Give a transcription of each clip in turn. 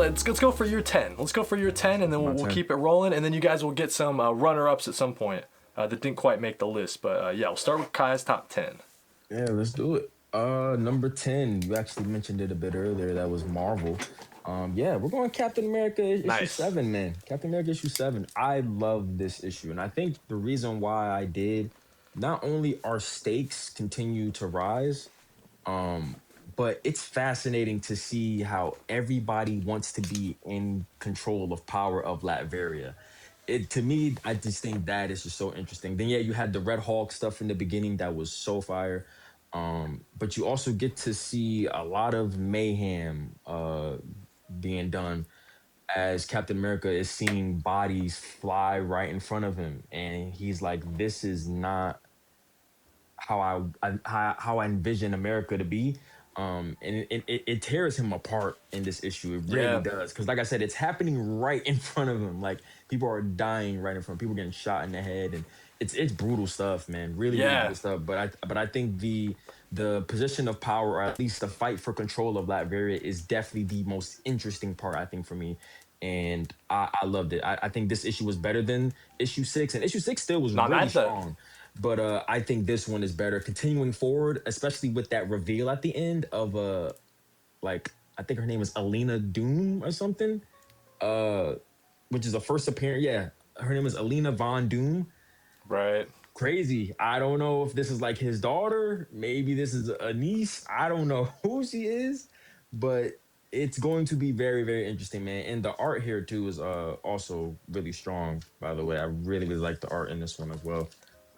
let's go for your 10. Let's go for your 10, and then we'll keep it rolling, and then you guys will get some runner-ups at some point that didn't quite make the list. But yeah, we'll start with Kai's top 10. Yeah, let's do it. Number 10, you actually mentioned it a bit earlier. That was Marvel. Yeah, we're going Captain America issue 7, man. Captain America issue 7. I love this issue, and I think the reason why I did, not only our stakes continue to rise, but it's fascinating to see how everybody wants to be in control of power of Latveria. It, to me, I just think that is just so interesting. Then yeah, you had the Red Hulk stuff in the beginning that was so fire. But you also get to see a lot of mayhem being done as Captain America is seeing bodies fly right in front of him, and he's like, "This is not how I envision America to be." And it tears him apart in this issue. It really does, because like I said, it's happening right in front of him. Like, people are dying right in front. People getting shot in the head, and it's brutal stuff, man. Really brutal stuff. But I think the position of power, or at least the fight for control of Latveria, is definitely the most interesting part, I think, for me. And I loved it. I think this issue was better than issue 6, and issue 6 still was really strong. But I think this one is better. Continuing forward, especially with that reveal at the end of like, I think her name is Alina Doom or something, which is a first appearance. Yeah, her name is Alina Von Doom. Right. Crazy. I don't know if this is like his daughter. Maybe this is a niece. I don't know who she is, but it's going to be very, very interesting, man. And the art here too is also really strong. By the way, I really, really like the art in this one as well.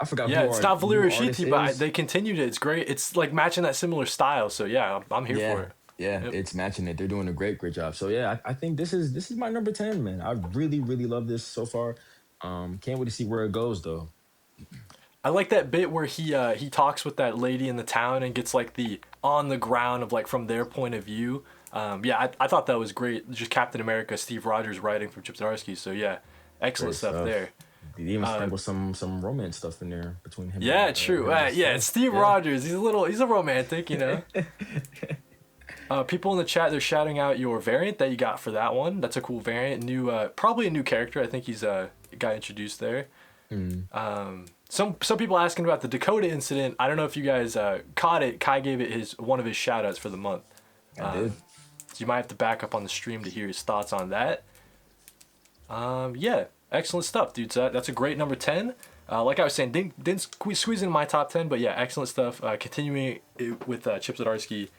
I forgot. Yeah, it's not Valeria Shiti, but they continued it. It's great. It's like matching that similar style. So yeah, I'm here for it. Yeah, it's matching it. They're doing a great job. So yeah, I think this is my number 10, man. I really, really love this so far. Can't wait to see where it goes though. I like that bit where he talks with that lady in the town and gets like the on the ground of like from their point of view. Yeah, I thought that was great. Just Captain America, Steve Rogers writing from Chip Zdarsky. So yeah, excellent stuff there. They even sprinkle some romance stuff in there between him. Yeah, and, true. Yeah, Steve Rogers. He's a romantic, you know. People in the chat, they're shouting out your variant that you got for that one. That's a cool variant. New, probably a new character. I think he's got introduced there. Some people asking about the Dakota incident. I don't know if you guys caught it. Kai gave it one of his shout outs for the month. I did. So you might have to back up on the stream to hear his thoughts on that. Yeah, excellent stuff, dude. So that's a great number 10. Like I was saying, didn't squeeze into my top 10, but yeah, excellent stuff. Continuing with Chip Zdarsky.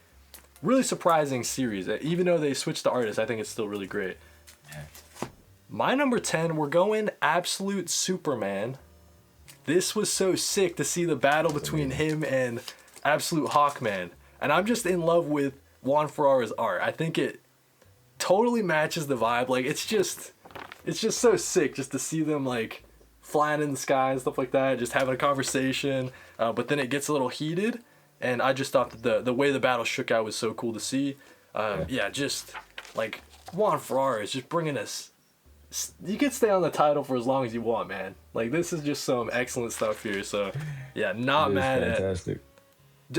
Really surprising series. Even though they switched the artist, I think it's still really great. Yeah. My number 10, we're going Absolute Superman. This was so sick to see the battle between him and Absolute Hawkman. And I'm just in love with Juan Ferrara's art. I think it totally matches the vibe. Like, it's just so sick just to see them like flying in the sky and stuff like that, just having a conversation. But then it gets a little heated, and I just thought that the way the battle shook out was so cool to see. Yeah, just like Juan Ferrara is just bringing us. You can stay on the title for as long as you want, man. Like, this is just some excellent stuff here. So yeah, not mad fantastic.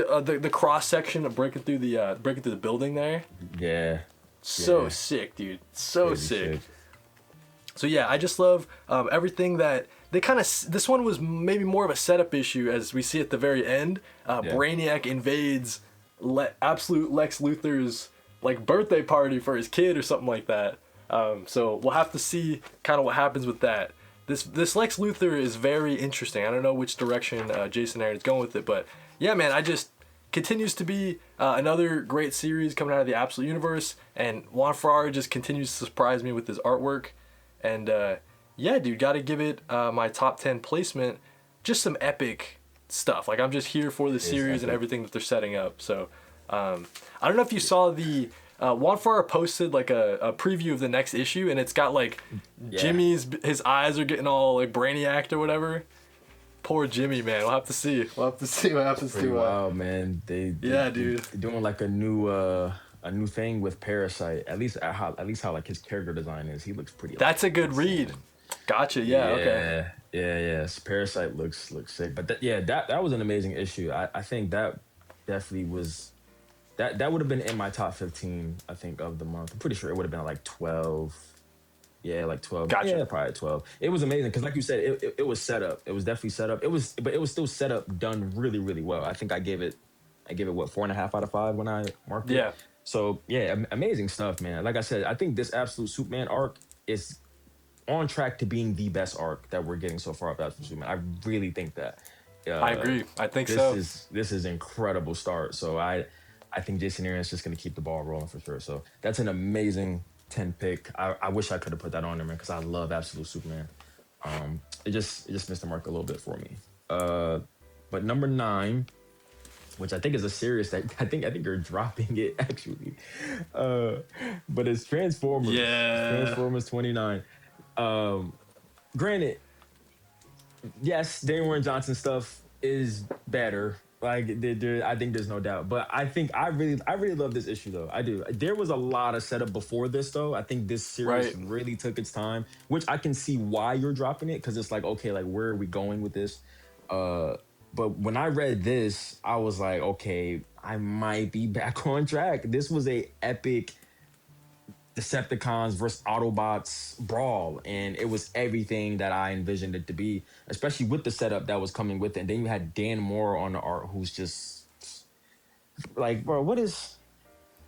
At the cross section of breaking through the building there. Yeah. So sick, dude. So really sick. So yeah, I just love everything that they kind of. This one was maybe more of a setup issue, as we see at the very end. Brainiac invades Absolute Lex Luthor's like birthday party for his kid or something like that. So we'll have to see kind of what happens with that. This Lex Luthor is very interesting. I don't know which direction Jason Aaron is going with it, but yeah, man, I just continues to be another great series coming out of the Absolute Universe, and Juan Ferrara just continues to surprise me with his artwork. And yeah, dude, got to give it my top 10 placement. Just some epic stuff. Like, I'm just here for the series and everything that they're setting up. So I don't know if you saw the Juan Ferrara posted like a preview of the next issue, and it's got like Jimmy's, his eyes are getting all like brainiac or whatever. Poor Jimmy, man. We'll have to see. We'll have to see what happens to. Wow, man. They dude. They're doing like a new thing with Parasite. At least how like his character design is. He looks pretty. That's a good read. Gotcha. Yeah. Okay. Yeah. Parasite looks sick. But that was an amazing issue. I think that definitely was That would have been in my top 15, I think, of the month. I'm pretty sure it would have been like 12. Yeah, like 12. Gotcha. Yeah, probably 12. It was amazing because, like you said, it was set up. It was definitely set up. But it was still set up, done really, really well. I think I gave it what, 4.5 out of 5 when I marked it. Yeah. So yeah, amazing stuff, man. Like I said, I think this Absolute Superman arc is on track to being the best arc that we're getting so far of Absolute Superman. I really think that. I agree. I think This so. is incredible start. So I think Jason Aaron's just gonna keep the ball rolling for sure. So that's an amazing 10 pick. I wish I could have put that on there, man, because I love Absolute Superman. It just missed the mark a little bit for me. But number 9, which I think is a series that I think you're dropping it actually. But it's Transformers. Yeah. Transformers 29. Granted, yes, Dane Warren Johnson stuff is better. Like I think there's no doubt. But I really love this issue though. I do. There was a lot of setup before this though. I think this series Right. really took its time, which I can see why you're dropping it because it's like okay, like where are we going with this? But when I read this, I was like, okay, I might be back on track. This was a epic Decepticons versus Autobots brawl, and it was everything that I envisioned it to be, especially with the setup that was coming with it. And then you had Dan Moore on the art, who's just like, bro, what is?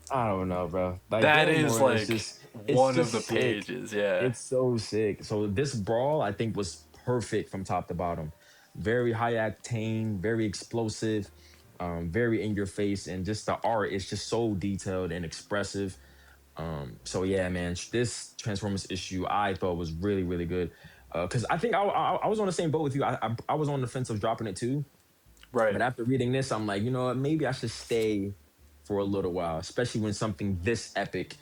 I don't know, bro. Like That Dan is Moore like it's one of just the sick. pages. Yeah. It's so sick. So this brawl, I think, was perfect from top to bottom. Very high octane, very explosive, very in your face, and just the art is just so detailed and expressive. So yeah, man, this Transformers issue I thought was really, really good. Because I think I was on the same boat with you. I was on the fence of dropping it too. Right. But after reading this, I'm like, you know what? Maybe I should stay for a little while, especially when something this epic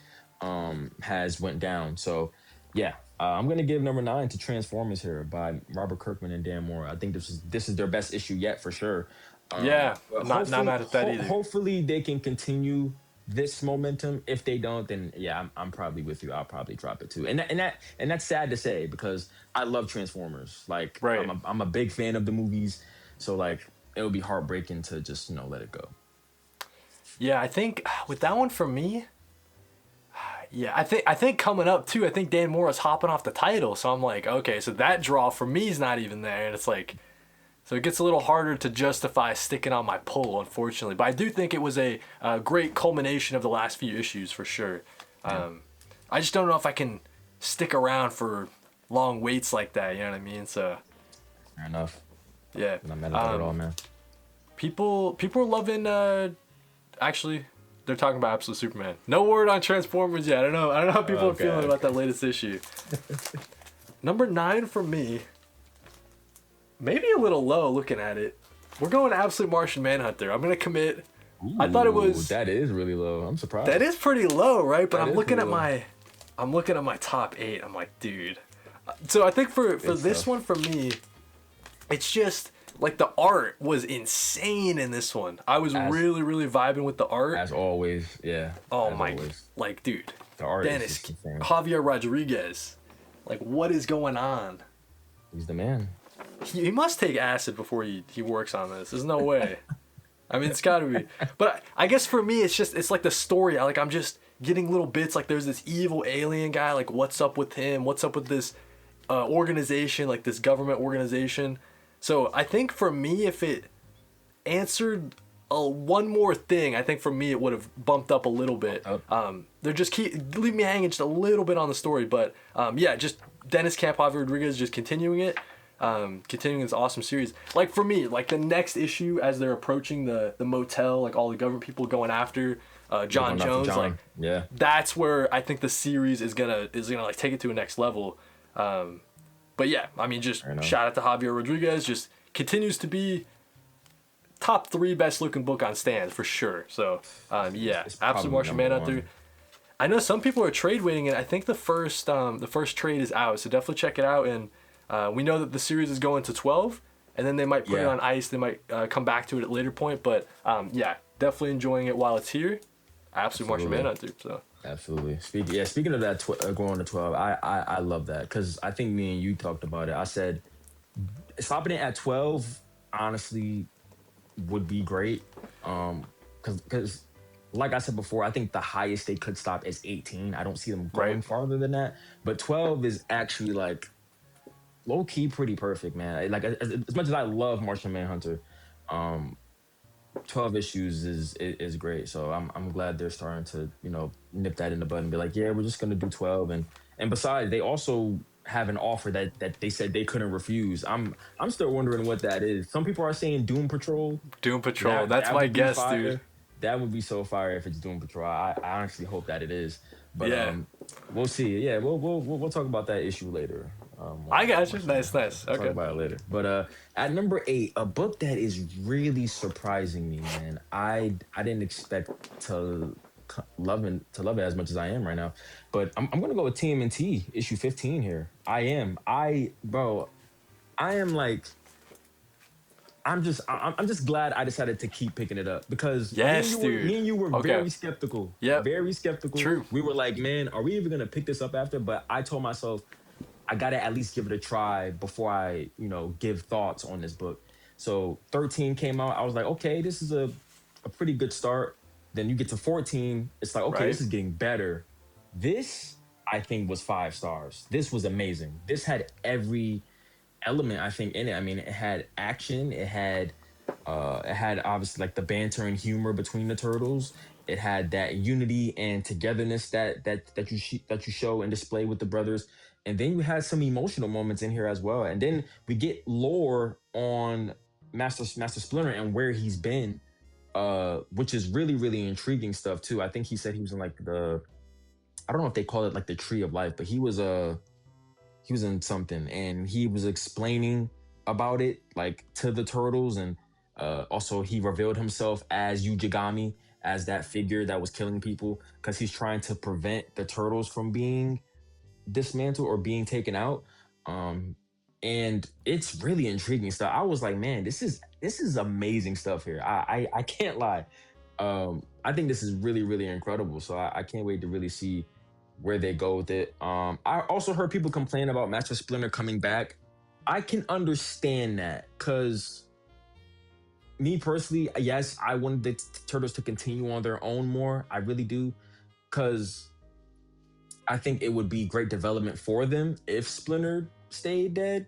has went down. So yeah, I'm gonna give number 9 to Transformers here by Robert Kirkman and Dan Moore. I think this is their best issue yet for sure. Yeah. But Not mad at that either. hopefully they can continue this momentum. If they don't, then yeah, I'm probably with you. I'll probably drop it too. And that's sad to say because I love Transformers. Like Right. I'm a big fan of the movies. So like it would be heartbreaking to just let it go. Yeah, I think with that one for me, yeah, I think coming up too, I think Dan Moore is hopping off the title, so I'm like, okay, so that draw for me is not even there, and it's like, so it gets a little harder to justify sticking on my pull, unfortunately. But I do think it was a great culmination of the last few issues for sure. I just don't know if I can stick around for long waits like that. You know what I mean? So Fair enough. yeah, I'm not mad at that at all, man. people are loving. Actually, they're talking about Absolute Superman. No word on Transformers yet. I don't know how people are feeling about that latest issue. Number 9 for me. Maybe a little low looking at it. We're going to Absolute Martian Manhunter. I'm gonna commit. I thought it was. That is really low. I'm surprised. That is pretty low, right? But That I'm is looking pretty at low. I'm looking at my top 8. I'm like, dude. So I think for this tough. one for me, it's just like the art was insane in this one. I was really vibing with the art. As always, yeah. Oh as my, always. like dude, The art Dennis, is just insane. Javier Rodriguez, like what is going on? He's the man. He must take acid before he works on this. There's no way. I mean, it's got to be. But I guess for me, it's like the story. I'm just getting little bits. Like there's this evil alien guy. Like what's up with him? What's up with this organization? Like this government organization. So I think for me, if it answered one more thing, I think for me it would have bumped up a little bit. They're just leave me hanging just a little bit on the story. But yeah, just Dennis Camp, Javier Rodriguez, just continuing it. Continuing this awesome series. Like for me, like the next issue as they're approaching the motel, like all the government people going after John Jones, like yeah, that's where I think the series is gonna like take it to a next level. But yeah, I mean, just shout out to Javier Rodriguez. Just continues to be top 3 best looking book on stands for sure. So yeah, Absolute Martian Manhunter. I know some people are trade waiting it. I think the first trade is out, so definitely check it out. And we know that the series is going to 12, and then they might put it on ice. They might come back to it at a later point. But yeah, definitely enjoying it while it's here. Absolute Martian Manhunter. So. Absolutely. Speaking of that, going to 12, I love that because I think me and you talked about it. I said stopping it at 12 honestly would be great. Because like I said before, I think the highest they could stop is 18. I don't see them going Right. farther than that. But 12 is actually like low key pretty perfect, man. Like as much as I love Martian Manhunter, um, 12 issues is great. So I'm glad they're starting to, nip that in the bud and be like, yeah, we're just gonna do 12. And besides, they also have an offer that they said they couldn't refuse. I'm still wondering what that is. Some people are saying Doom Patrol. Doom Patrol. That's That my would be guess, fire. dude. That would be so fire if it's Doom Patrol. I honestly hope that it is. But Yeah. we'll see. Yeah, we'll talk about that issue later. I got you. Nice. We'll Okay. talk about it later. But at number 8, a book that is really surprising me, man. I didn't expect to love it as much as I am right now. But I'm gonna go with TMNT issue 15 here. Bro, I am like. I'm just glad I decided to keep picking it up because Yes, me and you were Okay. very skeptical. Yep. Very skeptical. True. We were like, man, are we even gonna pick this up after? But I told myself I gotta at least give it a try before I, give thoughts on this book. So 13 came out. I was like, okay, this is a pretty good start. Then you get to 14, it's like, okay, Right. this is getting better. This, I think, was 5 stars. This was amazing. This had every element I think in it. I mean, it had action. It had obviously like the banter and humor between the turtles. It had that unity and togetherness that you show and display with the brothers. And then you had some emotional moments in here as well. And then we get lore on Master Splinter and where he's been, which is really really intriguing stuff too. I think he said he was in like I don't know if they call it like the Tree of Life, but he was in something and he was explaining about it like to the turtles. And also he revealed himself as Yujigami, as that figure that was killing people because he's trying to prevent the turtles from being dismantled or being taken out. And it's really intriguing stuff. I was like, man, this is amazing stuff here. I can't lie. I think this is really really incredible, so I can't wait to really see where they go with it. I also heard people complain about Master Splinter coming back. I can understand that because me personally, yes, I wanted the Turtles to continue on their own more. I really do, because I think it would be great development for them if Splinter stayed dead.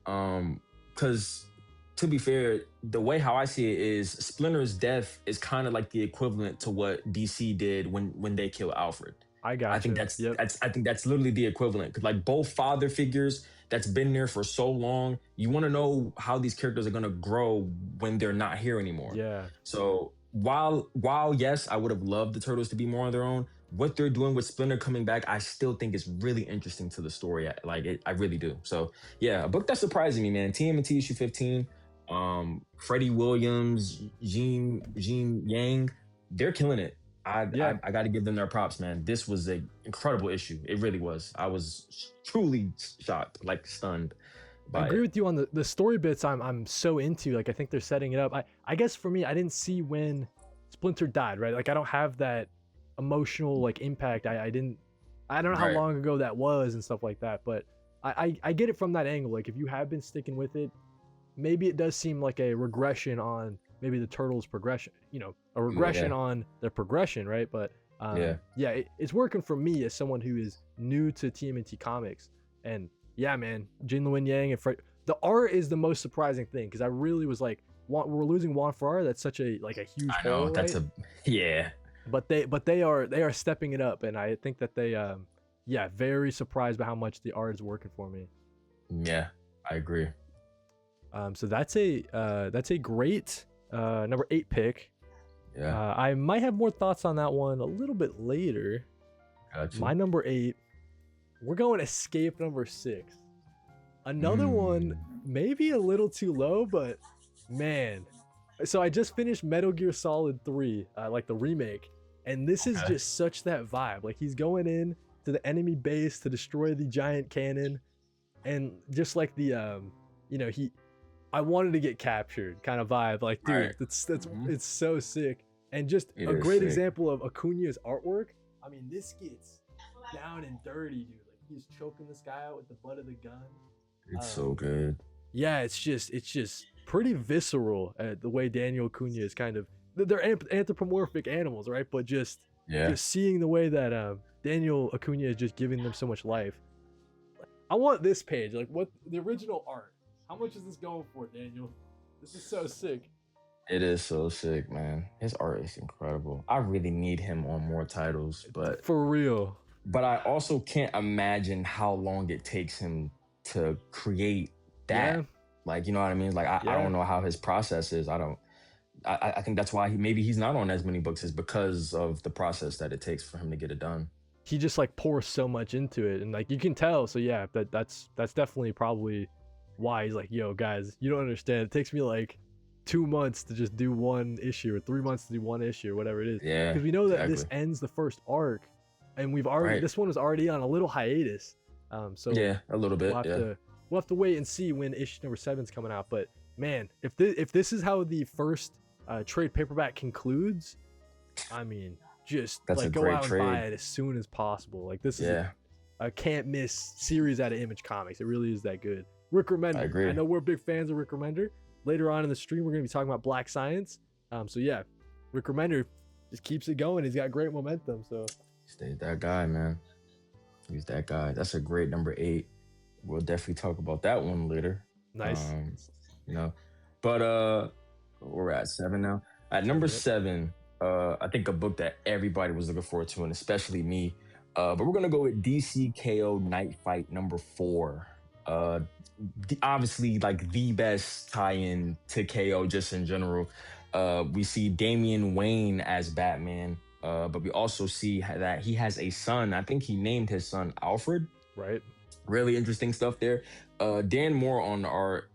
Because to be fair, the way how I see it is Splinter's death is kind of like the equivalent to what DC did when they kill Alfred. I got I think you. that's Yep. I think that's literally the equivalent. Cause like both father figures that's been there for so long, you want to know how these characters are gonna grow when they're not here anymore. Yeah. So while yes, I would have loved the Turtles to be more on their own, what they're doing with Splinter coming back, I still think is really interesting to the story. I really do. So yeah, a book that's surprising me, man. TMNT issue 15. Freddie Williams, Jean Yang, they're killing it. I got to give them their props, man. This was an incredible issue. It really was. I was truly shocked, like stunned. I agree with you on the story bits. I'm so into. Like I think they're setting it up. I guess for me, I didn't see when Splinter died, right? Like I don't have that emotional like impact. I don't know how long ago that was and stuff like that. But I get it from that angle. Like if you have been sticking with it, maybe it does seem like a regression on maybe the Turtles' progression, a regression on their progression, right? But it's working for me as someone who is new to TMNT comics. And yeah, man, Jin Luen Yang and the art is the most surprising thing because I really was like, we're losing Juan Ferrara. That's such a huge I know, hole, that's right? But they are stepping it up, and I think that they very surprised by how much the art is working for me. Yeah, I agree. So that's a great number 8 pick. Yeah. I might have more thoughts on that one a little bit later. Gotcha. My number 8, we're going Escape number 6. Another one, maybe a little too low, but man. So I just finished Metal Gear Solid 3, like the remake, and this is just such that vibe. Like he's going in to the enemy base to destroy the giant cannon, and just like the I wanted to get captured kind of vibe. Like, dude, it's so sick. And just a great example of Acuña's artwork. I mean, this gets down and dirty, dude. Like he's choking this guy out with the butt of the gun. It's so good. Yeah, it's just pretty visceral the way Daniel Acuña is kind of they're anthropomorphic animals, right? But just seeing the way that Daniel Acuna is just giving them so much life. I want this page, like what the original art. How much is this going for, Daniel? This is so sick. It is so sick, man. His art is incredible. I really need him on more titles, but for real. But I also can't imagine how long it takes him to create that. Yeah. Like, you know what I mean? Like, I don't know how his process is. I think that's why maybe he's not on as many books, is because of the process that it takes for him to get it done. He just like pours so much into it, and like you can tell. So yeah, that's definitely probably why he's like, yo guys, you don't understand. It takes me like 2 months to just do one issue, or 3 months to do one issue, or whatever it is. Yeah. Because we know that this ends the first arc, and we've already this one was already on a little hiatus. So yeah, a little bit. We'll have to wait and see when issue number 7's coming out. But man, if this is how the first trade paperback concludes, I mean, just that's like go out and buy it as soon as possible. Like this is a can't miss series out of Image Comics. It really is that good. Rick Remender. I agree. I know we're big fans of Rick Remender. Later on in the stream, we're going to be talking about Black Science. So yeah, Rick Remender just keeps it going. He's got great momentum. So he's that guy, man. He's that guy. That's a great number 8. We'll definitely talk about that one later. Nice. You know, but we're at 7 now. At number 7, I think a book that everybody was looking forward to, and especially me. But we're gonna go with DC KO Night Fight number 4. Obviously, like the best tie-in to KO just in general. We see Damian Wayne as Batman, but we also see that he has a son. I think he named his son Alfred. Right. Really interesting stuff there. Dan Moore on the art.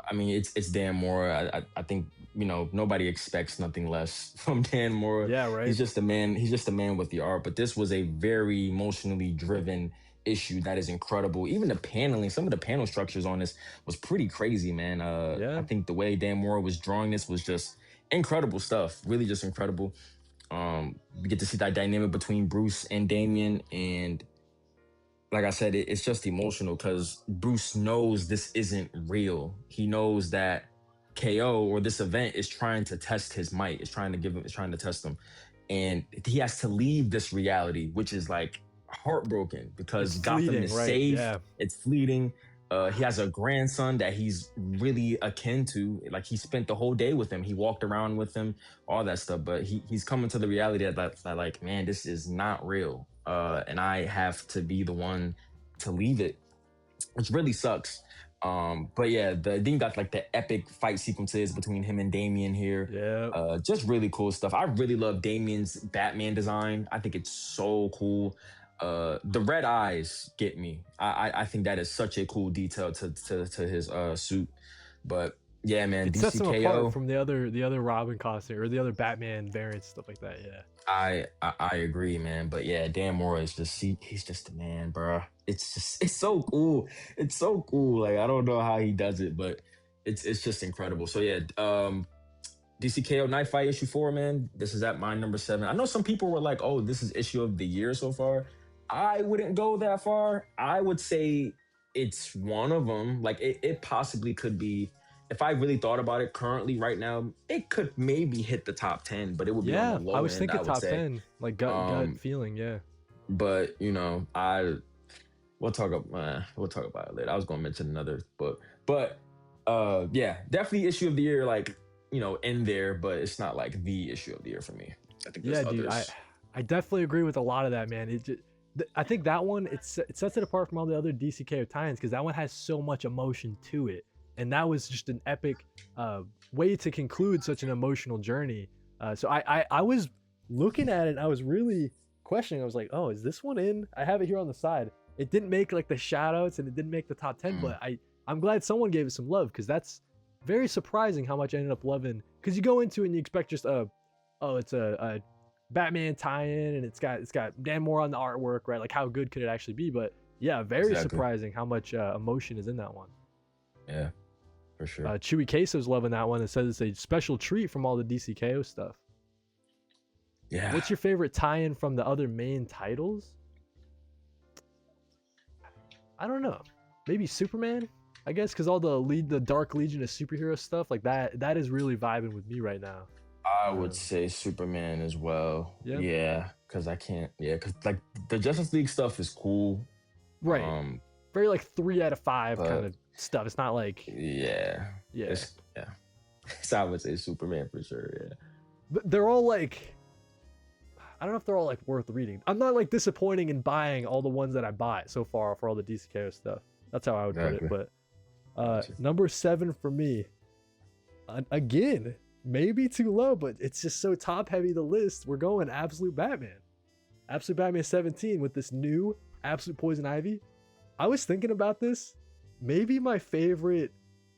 I mean, it's Dan Moore. I think, you know, nobody expects nothing less from Dan Moore. Yeah, right. He's just a man. He's just a man with the art. But this was a very emotionally driven issue that is incredible. Even the paneling, some of the panel structures on this was pretty crazy, man. I think the way Dan Moore was drawing this was just incredible stuff. Really just incredible. We get to see that dynamic between Bruce and Damian, and like I said, it's just emotional because Bruce knows this isn't real. He knows that KO or this event is trying to test his might. It's trying to test him. And he has to leave this reality, which is like heartbroken because Gotham is safe. Yeah. It's fleeting. He has a grandson that he's really akin to. Like, he spent the whole day with him. He walked around with him, all that stuff. But he's coming to the reality that like, man, this is not real. And I have to be the one to leave it, which really sucks. But yeah, then you got like the epic fight sequences between him and Damian here. Yeah. Just really cool stuff. I really love Damian's Batman design. I think it's so cool. The red eyes get me. I think that is such a cool detail to his suit. But yeah, man, it sets him apart from the other Robin costume or the other Batman variants, stuff like that. Yeah, I agree, man. But yeah, Dan Moore is just he's just a man, bro. It's so cool. It's so cool. Like, I don't know how he does it, but it's just incredible. So yeah, DC KO Night Fight issue 4, man. This is at my number 7. I know some people were like, "Oh, this is issue of the year so far." I wouldn't go that far. I would say it's one of them. Like, it possibly could be. If I really thought about it currently right now, it could maybe hit the top 10, but it would be on the low end. I was thinking top 10, like gut feeling, yeah. But you know, we'll talk about it later. I was going to mention another book, but yeah, definitely issue of the year, like, you know, in there, but it's not like the issue of the year for me. I think there's dude, I definitely agree with a lot of that, man. I think that one it sets it apart from all the other DCKO tie-ins because that one has so much emotion to it. And that was just an epic way to conclude such an emotional journey. So I was looking at it and I was really questioning. I was like, oh, is this one in? I have it here on the side. It didn't make like the shout outs and it didn't make the top 10, but I'm glad someone gave it some love because that's very surprising how much I ended up loving. Because you go into it and you expect just it's a Batman tie-in and it's got Dan Moore on the artwork, right? Like, how good could it actually be? But yeah, very surprising how much emotion is in that one. Yeah. For sure. Chewy Queso's loving that one. It says it's a special treat from all the DCKO stuff. Yeah. What's your favorite tie-in from the other main titles? I don't know. Maybe Superman, I guess, because all the Dark Legion of superhero stuff like that is really vibing with me right now. I would say Superman as well. Yeah. Yeah, because I can't. Yeah, because like the Justice League stuff is cool. Right. Very like 3 out of 5 kind But of stuff. It's not like yeah, yeah. yeah. So I would say Superman for sure. Yeah. But they're all like I don't know if they're all like worth reading. I'm not like disappointing in buying all the ones that I bought so far for all the DCKO stuff. That's how I would put it. But number 7 for me, again, maybe too low, but it's just so top heavy the list. We're going Absolute Batman. Absolute Batman 17 with this new Absolute Poison Ivy. I was thinking about this. Maybe my favorite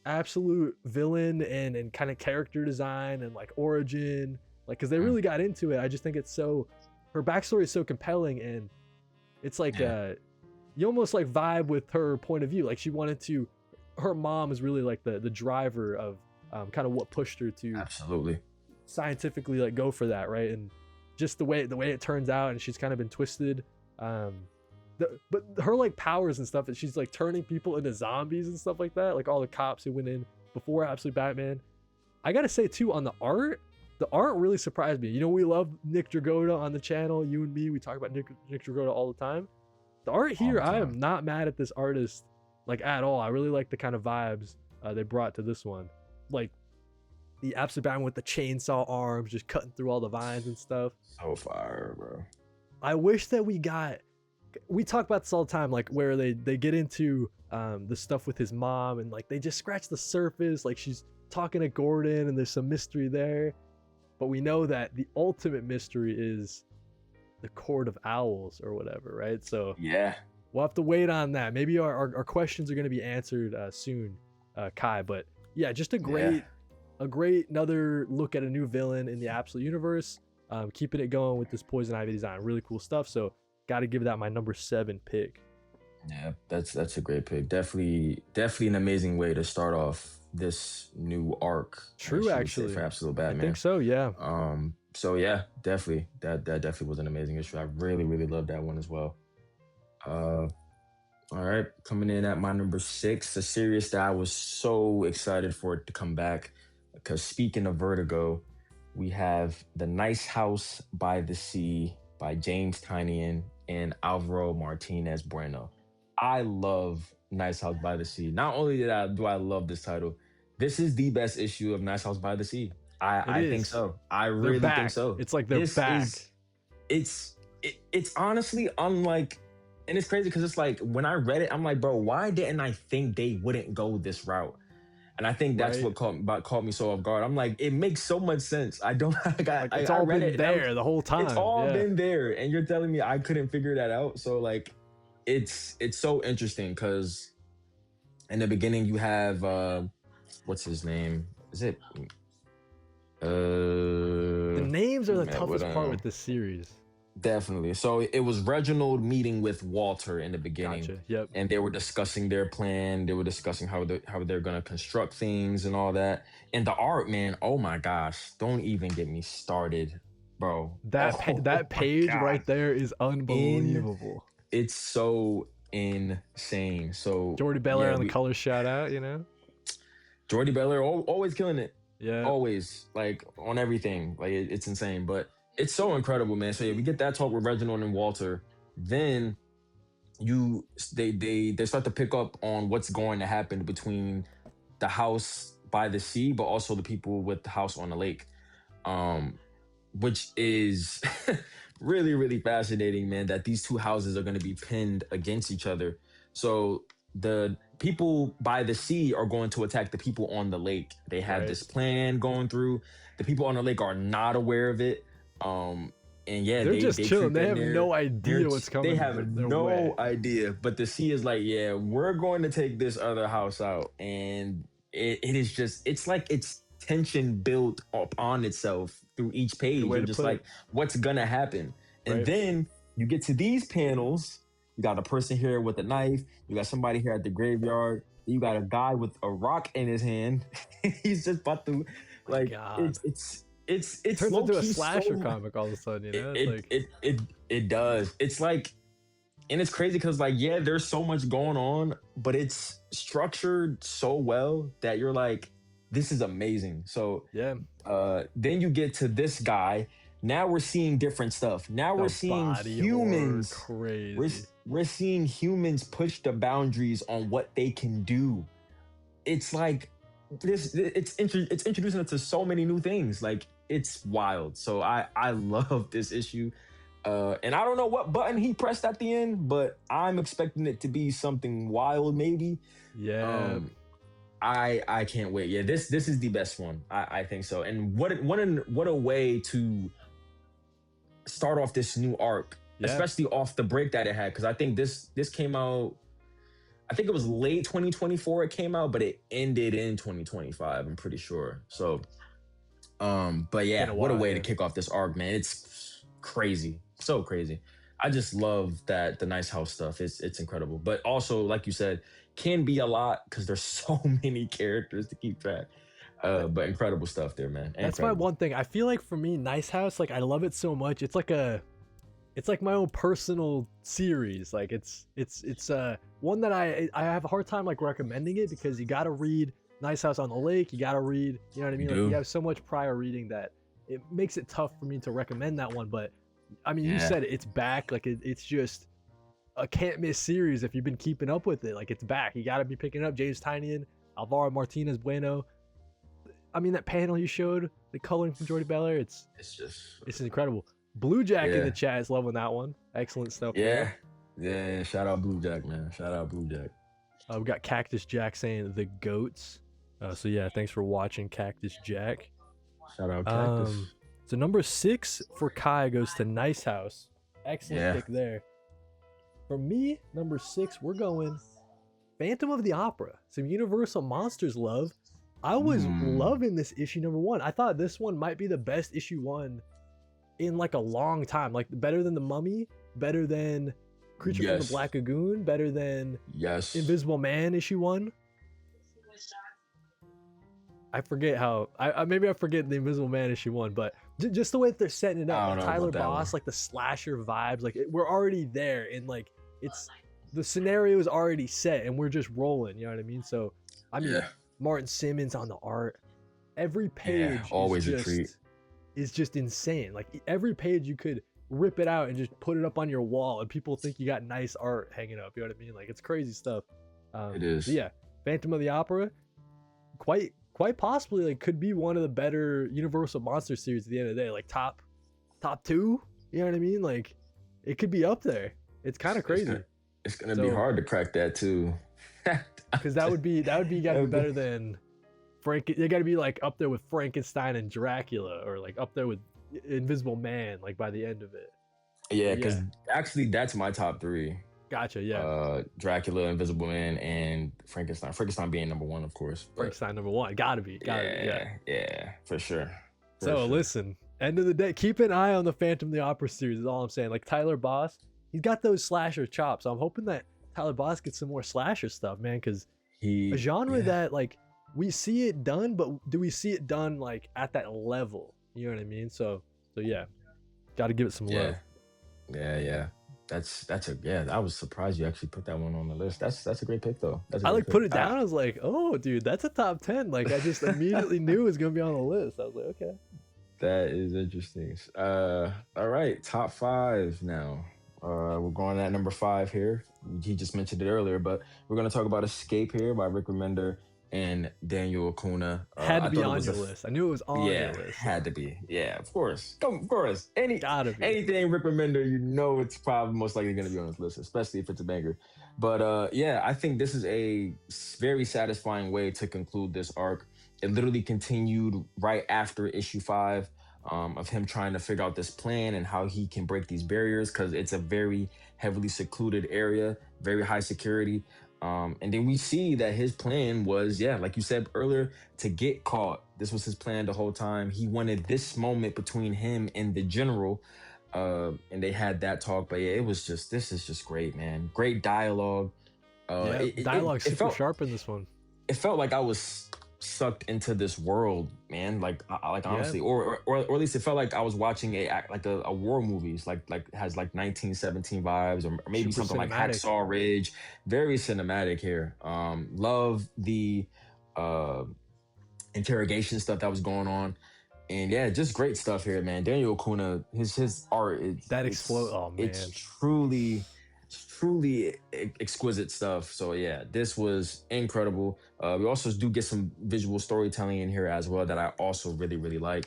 Absolute villain and kind of character design and like origin, like because they really got into it. I just think it's so, her backstory is so compelling, and it's like you almost like vibe with her point of view. Like she wanted to, her mom is really like the driver of kind of what pushed her to absolutely scientifically like go for that, right? And just the way it turns out, and she's kind of been twisted. But her like powers and stuff, that she's like turning people into zombies and stuff like that. Like all the cops who went in before Absolute Batman. I gotta say too, on the art really surprised me. You know, we love Nick Dragotta on the channel. You and me, we talk about Nick Dragotta all the time. The art here, I am not mad at this artist like at all. I really like the kind of vibes they brought to this one. Like the Absolute Batman with the chainsaw arms, just cutting through all the vines and stuff. So fire, bro. I wish that we talk about this all the time, like where they get into the stuff with his mom, and like they just scratch the surface. Like she's talking to Gordon and there's some mystery there, but we know that the ultimate mystery is the Court of Owls or whatever, right? So yeah, we'll have to wait on that. Maybe our questions are going to be answered soon, Kai. But yeah, just a great another look at a new villain in the Absolute universe. Keeping it going with this Poison Ivy design, really cool stuff. So got to give that my number 7 pick. Yeah, that's a great pick. Definitely an amazing way to start off this new arc. True, actually, for Absolute Batman. I think so. Yeah. So yeah, definitely that definitely was an amazing issue. I really loved that one as well. All right, coming in at my number 6, a series that I was so excited for it to come back, because speaking of Vertigo, we have The Nice House by the Sea by James Tynion and Alvaro Martinez Bueno. I love Nice House by the Sea. Not only do I love this title, this is the best issue of Nice House by the Sea. I think so. I really think so. It's like they're back. It's honestly unlike, and it's crazy because it's like when I read it, I'm like, bro, why didn't I think they wouldn't go this route? And I think that's what caught me so off guard. I'm like, it makes so much sense. It's all been there the whole time. It's all been there, and you're telling me I couldn't figure that out. So like, it's so interesting because in the beginning you have what's his name? Is it? The names are the toughest part with this series. Definitely. So it was Reginald meeting with Walter in the beginning. Gotcha. Yep. And they were discussing their plan. They were discussing how they're gonna construct things and all that. And the art, man, oh my gosh, don't even get me started, bro. That page right there is unbelievable. It's so insane. So Jordy Belair on the color shout out, you know. Jordy Belair always killing it. Yeah. Always, like on everything. Like it's insane, but it's so incredible, man. So yeah, we get that talk with Reginald and Walter. Then they start to pick up on what's going to happen between the house by the sea, but also the people with the house on the lake, which is really fascinating, man. That these two houses are going to be pinned against each other. So the people by the sea are going to attack the people on the lake. They have this plan going through. The people on the lake are not aware of it. And yeah, they're just chilling. They have no idea what's coming. They have no idea. But the sea is like, yeah, we're going to take this other house out. And it is just, it's like it's tension built upon itself through each page. You're just like, what's gonna happen? And then you get to these panels. You got a person here with a knife. You got somebody here at the graveyard. You got a guy with a rock in his hand. He's just about to, like, it turns into a slasher comic all of a sudden, you know? It does. It's like, and it's crazy because like, yeah, there's so much going on, but it's structured so well that you're like, this is amazing. So Yeah. then you get to this guy. Now we're seeing different stuff. Now we're The seeing body horror, humans. crazy. We're seeing humans push the boundaries on what they can do. It's like this. It's introducing us to so many new things. Like it's wild. So I love this issue. And I don't know what button he pressed at the end, but I'm expecting it to be something wild, maybe. Yeah. I can't wait. Yeah, this is the best one. I think so. And what a way to start off this new arc, especially off the break that it had. Because I think this came out. I think it was late 2024 it came out, but it ended in 2025. I'm pretty sure. So, but yeah, what a way to kick off this arc, man. It's crazy, so crazy. I just love that the Nice House stuff. It's incredible, but also, like you said, can be a lot because there's so many characters to keep track. But incredible stuff there, man. That's my one thing. I feel like for me, Nice House, like I love it so much. It's like my own personal series. Like it's one that I have a hard time like recommending it because you got to read Nice House on the Lake. You got to read, you know what I mean? Like you have so much prior reading that it makes it tough for me to recommend that one. But I mean, you said it's back. Like it's just a can't miss series if you've been keeping up with it. Like it's back. You got to be picking up James Tynion, Alvaro Martinez Bueno. I mean, that panel you showed, the coloring from Jordi Belair, it's incredible. Blue Jack in the chat is loving that one. Excellent stuff. Yeah. Shout out Blue Jack, man. Shout out Blue Jack. We got Cactus Jack saying the goats. So yeah, thanks for watching, Cactus Jack. Shout out Cactus. So number 6 for Kai goes to Nice House. Excellent pick there. For me, number 6, we're going Phantom of the Opera. Some Universal Monsters love. I was loving this issue number 1. I thought this one might be the best issue 1 in like a long time. Like better than The Mummy, better than Creature from the Black Lagoon, better than Invisible Man issue 1. I forget how maybe I forget the Invisible Man issue 1, but just the way that they're setting it up, like Tyler Boss, like the slasher vibes, like we're already there, and like it's the scenario is already set, and we're just rolling. You know what I mean? So I mean, Martin Simmons on the art, every page always a treat. Is just insane. Like every page you could rip it out and just put it up on your wall, and people think you got nice art hanging up. You know what I mean? Like it's crazy stuff. It is. Yeah, Phantom of the Opera, quite possibly like could be one of the better Universal Monster series at the end of the day. Like top 2. You know what I mean? Like it could be up there. It's kind of crazy. It's gonna be hard to crack that too. Because that would be gotta be better than They gotta be like up there with Frankenstein and Dracula, or like up there with Invisible Man. Like by the end of it. Yeah, because actually that's my top 3. Gotcha. Yeah. Dracula, Invisible Man, and Frankenstein. Frankenstein being number 1, of course. Frankenstein number 1. Gotta be. Yeah, for sure. Listen, end of the day, keep an eye on the Phantom of the Opera series. Is all I'm saying. Like Tyler Boss, he's got those slasher chops. So I'm hoping that Tyler Boss gets some more slasher stuff, man. Because a genre that like we see it done, but do we see it done like at that level? You know what I mean? So yeah, got to give it some love. Yeah. I was surprised you actually put that one on the list. That's a great pick though. I like put it down. I was like, oh dude, that's a top 10. Like I just immediately knew it was gonna be on the list. I was like, okay. That is interesting. All right, top 5 now. We're going at number 5 here. He just mentioned it earlier, but we're gonna talk about Escape here by Rick Remender and Daniel Acuna. Had to be on your list. I knew it was on your list. Had to be. Yeah, of course. Of course. Gotta be. Anything Rick Remender, you know it's probably most likely going to be on this list, especially if it's a banger. But I think this is a very satisfying way to conclude this arc. It literally continued right after issue 5 of him trying to figure out this plan and how he can break these barriers, because it's a very heavily secluded area, very high security. And then we see that his plan was, like you said earlier, to get caught. This was his plan the whole time. He wanted this moment between him and the general, and they had that talk. But this is just great, man. Great dialogue. Dialogue super sharp in this one. It felt like I was sucked into this world, man. Like honestly, or at least it felt like I was watching a war movies, like has like 1917 vibes, or maybe super something cinematic. Like Hacksaw Ridge. Very cinematic here. Love the interrogation stuff that was going on. And yeah, just great stuff here, man. Daniel Acuna, his art is that explode. Oh man, it's truly exquisite stuff. So yeah, this was incredible. We also do get some visual storytelling in here as well that I also really like.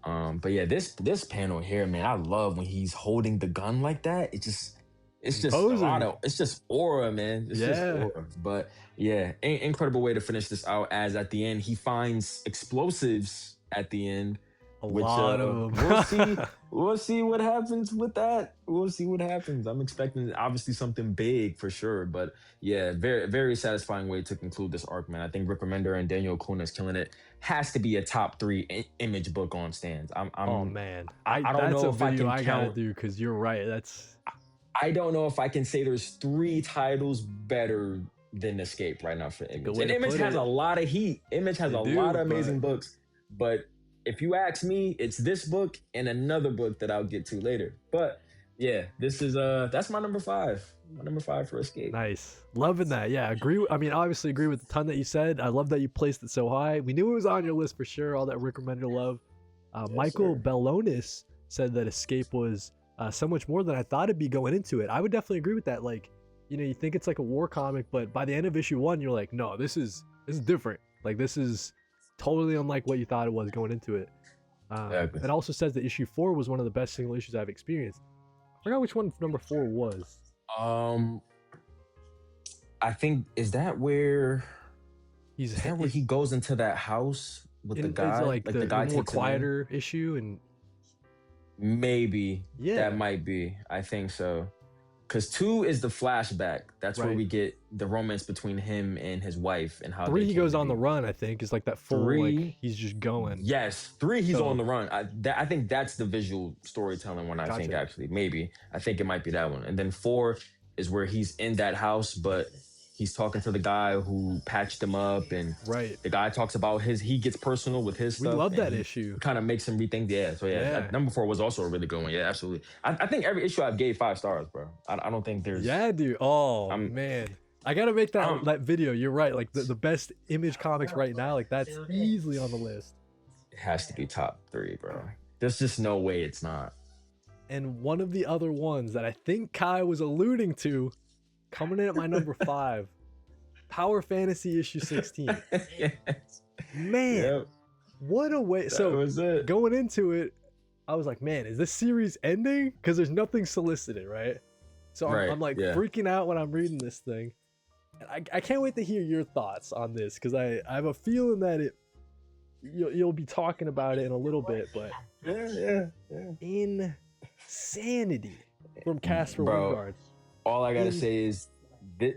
But yeah, this panel here, man, I love when he's holding the gun like that. It's just a lot of, it's just aura, man. It's just aura. But yeah, incredible way to finish this out. As at the end, he finds explosives at the end. A lot of them. We'll see what happens with that. We'll see what happens. I'm expecting obviously something big for sure. But yeah, very satisfying way to conclude this arc, man. I think Rick Remender and Daniel Acuna is killing it. Has to be a top 3 image book on stands. Oh man, I don't know if I can gotta do because you're right. I don't know if I can say there's 3 titles better than Escape right now for Image. And Image has a lot of heat. Image has a lot of amazing books. But if you ask me, it's this book and another book that I'll get to later. But yeah, this is that's my number 5. My number 5 for Escape. Nice. Loving that. Yeah, obviously agree with the ton that you said. I love that you placed it so high. We knew it was on your list for sure, all that Rick Remender love. Michael Bellonis said that Escape was so much more than I thought it'd be going into it. I would definitely agree with that. Like, you think it's like a war comic, but by the end of issue 1, you're like, no, this is different. Like, this is totally unlike what you thought it was going into it. It also says that issue 4 was one of the best single issues I've experienced. I forgot which one number 4 was. I think is that where he goes into that house with the guy, like the guy more quieter issue, and maybe that might be. I think so. Because 2 is the flashback. That's where we get the romance between him and his wife and how 3 he goes on the run. I think is like that full 3. Like, he's just going. Yes, 3 he's on the run. I think that's the visual storytelling one. I think actually maybe I think it might be that one. And then 4 is where he's in that house, but he's talking to the guy who patched him up, and the guy talks about he gets personal with his stuff. We love that issue. Kind of makes him rethink. Yeah. So number 4 was also a really good one. Yeah, absolutely. I think every issue I've gave 5 stars, bro. I don't think there's. Yeah, dude. Oh man, I gotta make that video. You're right. Like the best Image comics right now. Like that's easily on the list. It has to be top 3, bro. There's just no way it's not. And one of the other ones that I think Kai was alluding to, coming in at my number 5, Power Fantasy issue 16. Yes. Man, what a way. That was it. Going into it, I was like, man, is this series ending? Because there's nothing solicited, right? So I'm like freaking out when I'm reading this thing. And I can't wait to hear your thoughts on this, because I have a feeling that you'll be talking about it in a little bit, but insanity from Casper Wingard. All I gotta say is that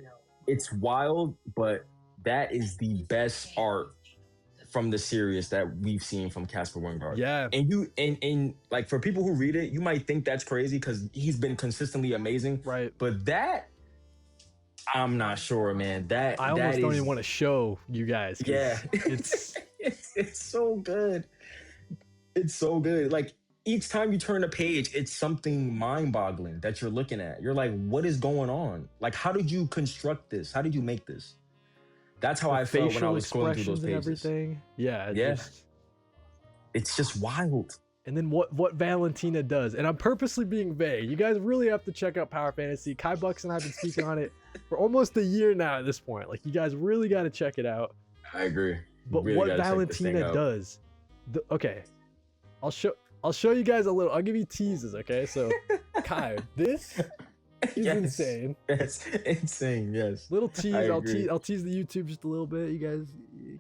it's wild, but that is the best art from the series that we've seen from Casper Wingard. Yeah. And like for people who read it, you might think that's crazy because he's been consistently amazing. Right. But that, I'm not sure, man. I almost don't even want to show you guys. Yeah. It's it's so good. It's so good. Like each time you turn a page, it's something mind-boggling that you're looking at. You're like, what is going on? Like, how did you construct this? How did you make this? That's how I felt when I was scrolling through those pages. Everything. Yeah. It's just wild. And then what Valentina does, and I'm purposely being vague. You guys really have to check out Power Fantasy. KhiBucks and I have been speaking on it for almost a year now at this point. Like, you guys really got to check it out. I agree. But really what Valentina does, okay, I'll show you guys a little. I'll give you teases, okay? So, Kai, this is insane. Yes, insane. Yes. Little tease. I'll tease the YouTube just a little bit. You guys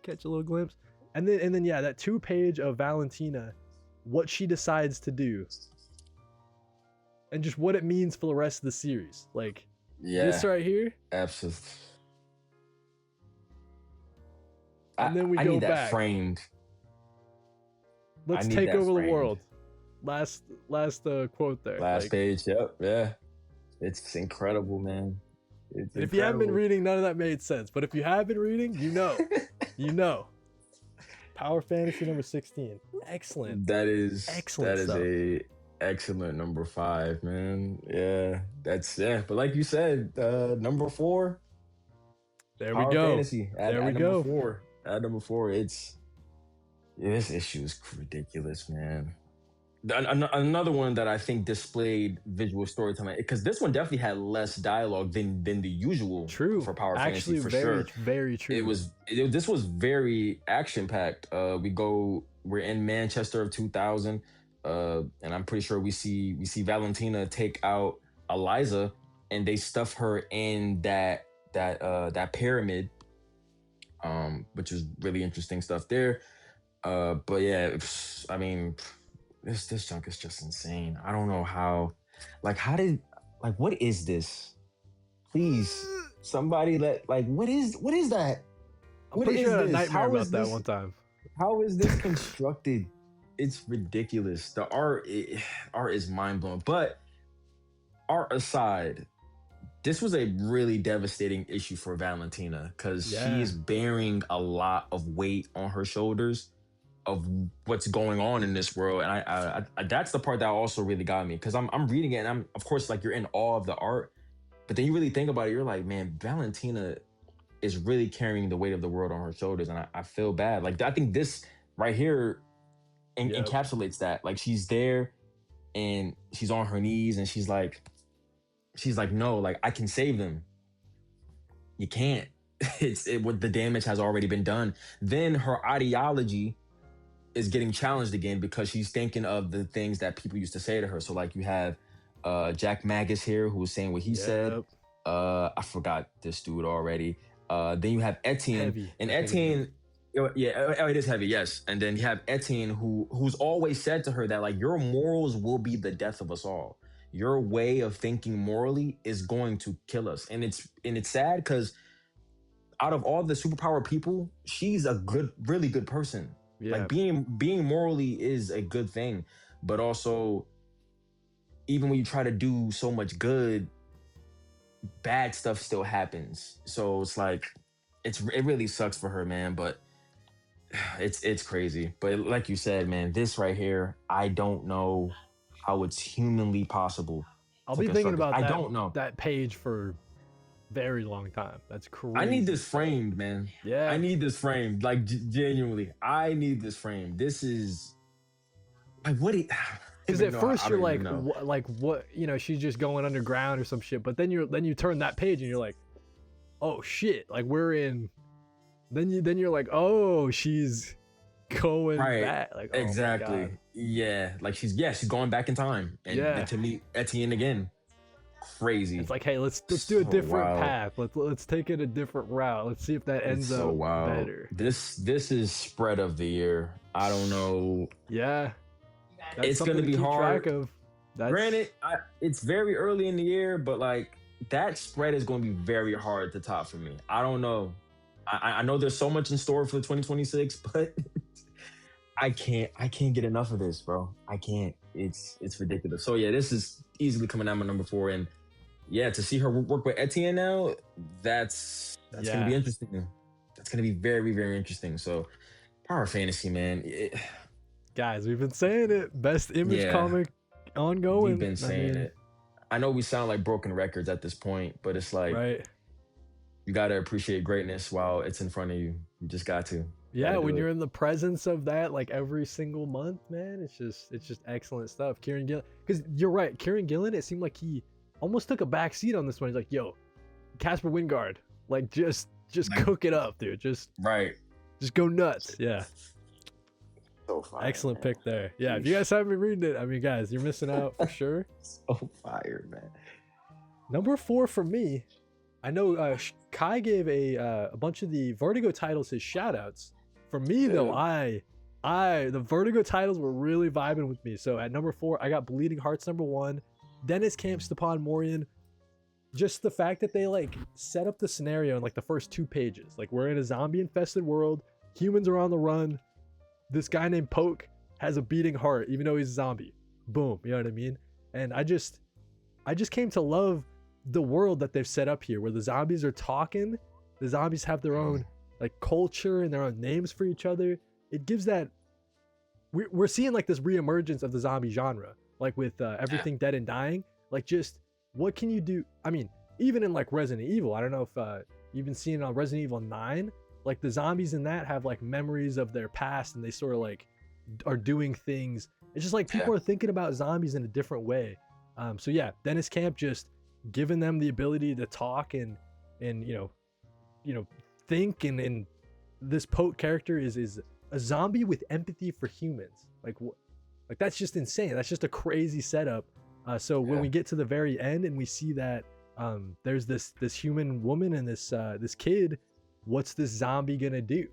catch a little glimpse, and then that 2-page of Valentina, what she decides to do, and just what it means for the rest of the series. Like this right here. Absolutely. And then we go need that back. Framed. Let's take over the world. Last quote there. Last page. Yep. Yeah. It's incredible, man. If you haven't been reading, none of that made sense. But if you have been reading, you know. Power Fantasy number 16. Excellent. That is excellent. That stuff. is a excellent number 5, man. Yeah. But like you said, number 4. There we go. Fantasy. There we go. At number 4, it's this issue is ridiculous, man. Another one that I think displayed visual storytelling, because this one definitely had less dialogue than the usual True. for Power Fantasy Actually, for very, sure. very true. This was very action packed. We're in Manchester of 2000, and I'm pretty sure we see Valentina take out Eliza, and they stuff her in that pyramid, which is really interesting stuff there. But yeah, I mean, this junk is just insane. I don't know how, what is this? Please, somebody what is that? I'm pretty sure I had a nightmare about that one time. How is this constructed? It's ridiculous. The art is mind blowing. But art aside, this was a really devastating issue for Valentina because she is bearing a lot of weight on her shoulders of what's going on in this world. And I that's the part that also really got me, because I'm reading it and I'm, of course, like, you're in awe of the art, but then you really think about it, you're like, man, Valentina is really carrying the weight of the world on her shoulders, and I feel bad. Like, I think this right here encapsulates that. Like, she's there and she's on her knees and she's like, no, like, I can save them. You can't. What the damage has already been done. Then her ideology is getting challenged again because she's thinking of the things that people used to say to her. So, like, you have Jack Magus here, who was saying what he said. I forgot this dude already. Then you have Etienne. Heavy. And Etienne, it is heavy, yes. And then you have Etienne, who's always said to her that, like, your morals will be the death of us all. Your way of thinking morally is going to kill us. And it's sad because out of all the superpower people, she's a really good person. Yeah. Like, being morally is a good thing, but also, even when you try to do so much good, bad stuff still happens. So it's like, it really sucks for her, man. But it's crazy. But like you said, man, this right here, I don't know how it's humanly possible. I'll be thinking about that. I don't know that page for very long time. That's crazy. I need this framed, man. Yeah, I need this framed. Like, genuinely, I need this framed. This is like, what? Because at first you're like, what? You know, she's just going underground or some shit. But then you turn that page and you're like, oh shit! Like, we're in. Then you're like, oh, she's going back. Like, oh, exactly. Yeah, like she's going back in time and to meet Etienne again. Crazy. It's like, hey, let's do a different path. Let's take it a different route. Let's see if that ends up better. This is spread of the year. I don't know. Yeah, it's gonna be hard. Track of. Granted, it's very early in the year, but like, that spread is going to be very hard to top for me. I don't know. I know there's so much in store for 2026, but I can't get enough of this, bro. I can't. It's ridiculous. So yeah, this is easily coming out my number 4, and yeah, to see her work with Etienne now, that's gonna be interesting. That's gonna be very, very interesting. So, Power Fantasy, man. Guys, we've been saying it. Best image comic ongoing. We've been saying it. I know we sound like broken records at this point, but it's like, you gotta appreciate greatness while it's in front of you. You just got to. Yeah, when you're in the presence of that, like, every single month, man, it's just excellent stuff. Kieran Gillen, because you're right, Kieran Gillen, it seemed like he almost took a back seat on this one. He's like, yo, Casper Wingard, like, just cook it up, dude. Just go nuts. Yeah. So fire, excellent man. Pick there. Yeah, if you guys haven't been reading it, I mean, guys, you're missing out for sure. So fire, man. Number 4 for me, I know Kai gave a bunch of the Vertigo titles his shout outs. For me, though, the Vertigo titles were really vibing with me. So at number 4, I got Bleeding Hearts number 1, Dennis Camp Stepan Morian. Just the fact that they, like, set up the scenario in, like, the first 2 pages. Like, we're in a zombie infested world, humans are on the run, this guy named Poke has a beating heart even though he's a zombie. Boom, you know what I mean? And I just came to love the world that they've set up here, where the zombies are talking, the zombies have their own, like, culture and their own names for each other. It gives that, we're seeing, like, this reemergence of the zombie genre, like with Everything Dead and Dying. Like, just what can you do? I mean, even in, like, Resident Evil, I don't know if you've been seeing on Resident Evil 9, like the zombies in that have like memories of their past, and they sort of like are doing things. It's just like people are thinking about zombies in a different way. So yeah, Dennis Camp just giving them the ability to talk and think, and this Pote character is a zombie with empathy for humans. Like what? Like that's just insane. That's just a crazy setup. So when we get to the very end and we see that there's this human woman and this kid, what's this zombie gonna do?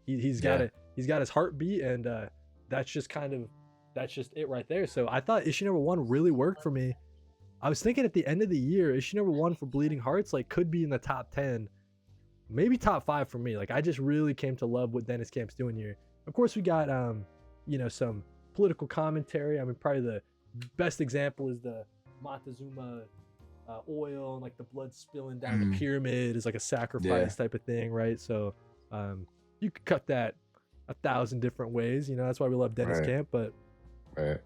He's got his heartbeat, and that's just it right there. So I thought issue number 1 really worked for me. I was thinking at the end of the year, issue number 1 for Bleeding Hearts like could be in the top 10, maybe top 5 for me. Like I just really came to love what Dennis Camp's doing here. Of course, we got some political commentary. I mean, probably the best example is the Montezuma oil and like the blood spilling down the pyramid is like a sacrifice type of thing, right? So you could cut that 1,000 different ways. That's why we love Dennis Camp. But